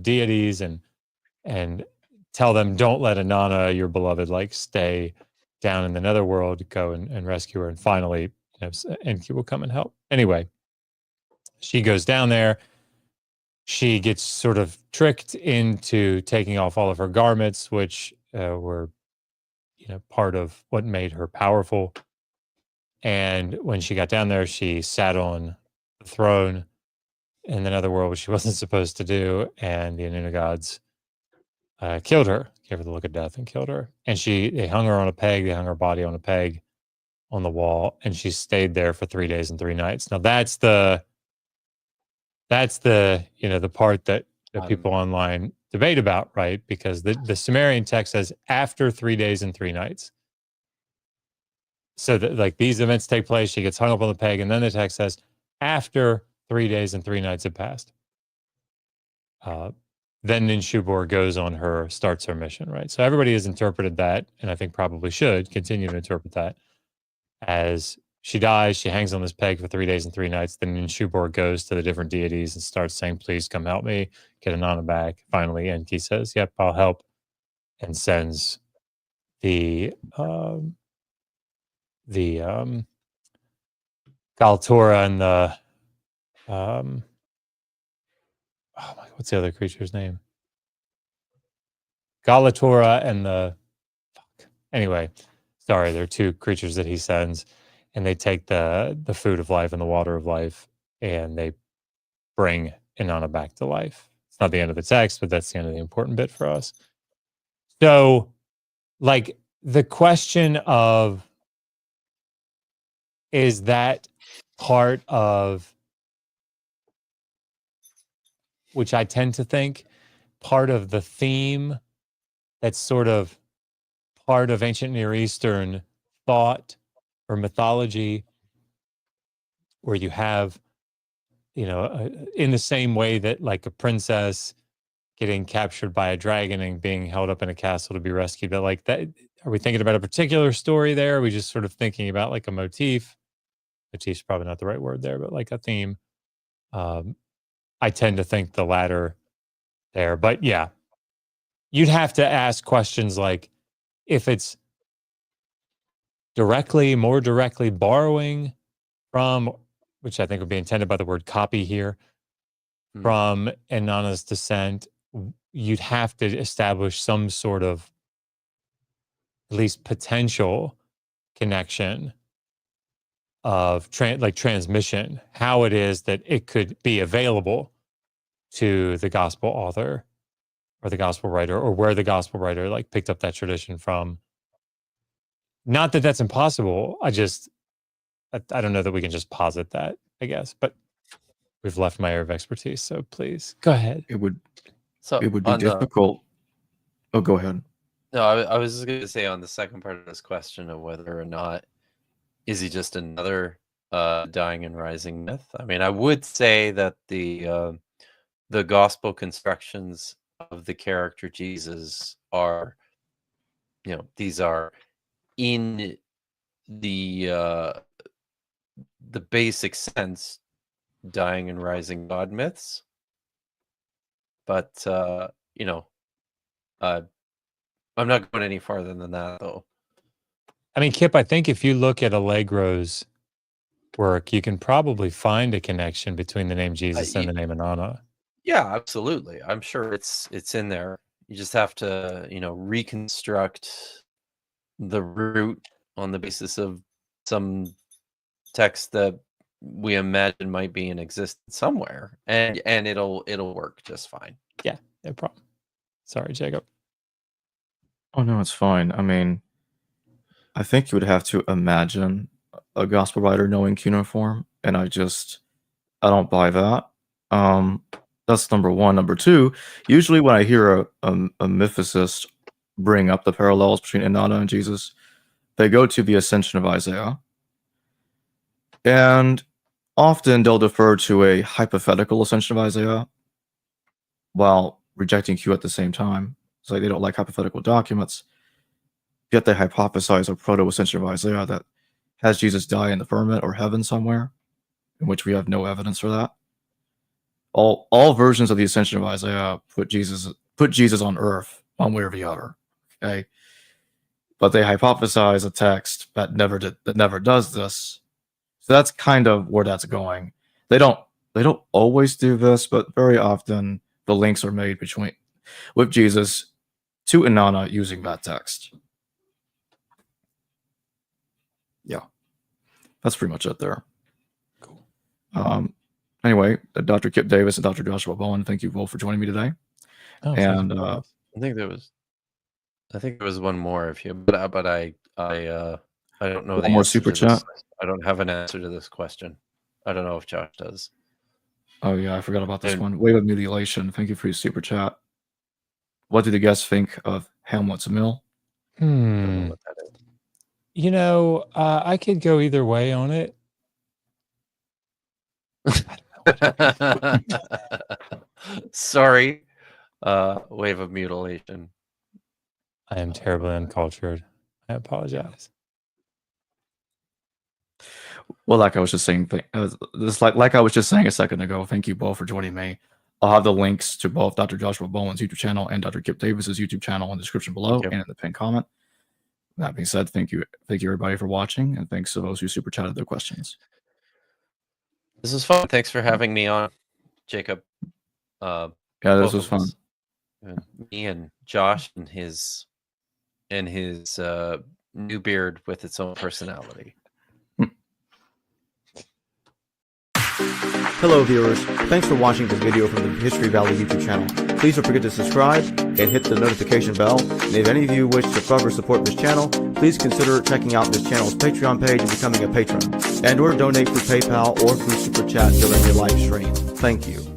deities and tell them, don't let Inanna, your beloved, like stay down in the netherworld. Go and rescue her. And finally, Enki will come and help. Anyway, she goes down there. She gets sort of tricked into taking off all of her garments, which were, part of what made her powerful. And when she got down there, she sat on the throne in the netherworld, which she wasn't supposed to do. And the Inanna gods killed her, gave her the look of death and killed her. And they hung her on a peg. They hung her body on a peg on the wall. And she stayed there for 3 days and 3 nights. Now that's the the part that people online debate about, right? Because the Sumerian text says after 3 days and 3 nights. So that, like, these events take place, she gets hung up on the peg, and then the text says after 3 days and 3 nights have passed. Then Ninshubor starts her mission, right? So everybody has interpreted that, and I think probably should continue to interpret that as she dies, she hangs on this peg for 3 days and 3 nights. Then Ninshubor goes to the different deities and starts saying, please come help me, get Inanna back. Finally, Enki says, yep, I'll help, and sends the Galtora and the what's the other creature's name? Galatora and anyway, sorry, there are 2 creatures that he sends, and they take the food of life and the water of life, and they bring Inanna back to life. It's not the end of the text, but that's the end of the important bit for us. So, like, the question of, is that part of, which I tend to think, part of the theme that's sort of part of ancient Near Eastern thought or mythology where you have, in the same way that like a princess getting captured by a dragon and being held up in a castle to be rescued, but like that, are we thinking about a particular story there? Are we just sort of thinking about like a motif? Motif's probably not the right word there, but like a theme. I tend to think the latter there, but yeah, you'd have to ask questions like if it's more directly borrowing from, which I think would be intended by the word copy here, from Inanna's descent, you'd have to establish some sort of at least potential connection of transmission, how it is that it could be available to the gospel author or the gospel writer, or where the gospel writer like picked up that tradition from. Not that that's impossible. I don't know that we can just posit that, I guess, but we've left my area of expertise, so please go ahead. It would be difficult. Oh, go ahead. No, I was just going to say on the second part of this question of whether or not is he just another dying and rising myth. I mean, I would say that the gospel constructions of the character Jesus are, these are in the basic sense dying and rising god myths, but I'm not going any farther than that, though. I mean, Kipp, I think if you look at Allegro's work, you can probably find a connection between the name Jesus and the name Inanna. Yeah, absolutely. I'm sure it's in there. You just have to, reconstruct the root on the basis of some text that we imagine might be in existence somewhere, and it'll work just fine. Yeah, no problem. Sorry, Jacob. Oh no, it's fine. I mean, I think you would have to imagine a gospel writer knowing cuneiform, and I don't buy that. That's number one. Number two, usually when I hear a mythicist bring up the parallels between Inanna and Jesus, they go to the ascension of Isaiah, and often they'll defer to a hypothetical ascension of Isaiah while rejecting Q at the same time. It's like they don't like hypothetical documents, yet they hypothesize a proto-ascension of Isaiah that has Jesus die in the firmament or heaven somewhere, in which we have no evidence for that. All versions of the ascension of Isaiah put Jesus on earth one way or the other. Okay, but they hypothesize a text that never does this. So that's kind of where that's going. They don't always do this, but very often the links are made with Jesus to Inanna using that text. Yeah, that's pretty much it there. Cool. Anyway, Dr. Kipp Davis and Dr. Joshua Bowen, thank you both for joining me today. And I think there was one more if you, but I don't know. One more super chat. I don't have an answer to this question. I don't know if Josh does. Oh yeah, I forgot about this one. Wave of Mutilation. Thank you for your super chat. What do the guests think of Hamlet's Mill? I don't know what that is. I could go either way on it. Sorry. Wave of Mutilation. I am terribly uncultured. I apologize. Well, like I was just saying, like I was just saying a second ago, thank you both for joining me. I'll have the links to both Dr. Joshua Bowen's YouTube channel and Dr. Kipp Davis's YouTube channel in the description below and in the pinned comment. That being said, thank you everybody for watching, and thanks to those who super chatted their questions. This was fun. Thanks for having me on, Jacob. Yeah, this was fun. Me and Josh and his new beard with its own personality. Hello viewers, thanks for watching this video from the History Valley YouTube channel. Please don't forget to subscribe and hit the notification bell. And if any of you wish to further support this channel, please consider checking out this channel's Patreon page and becoming a patron. And or donate through PayPal or through Super Chat during your live stream. Thank you.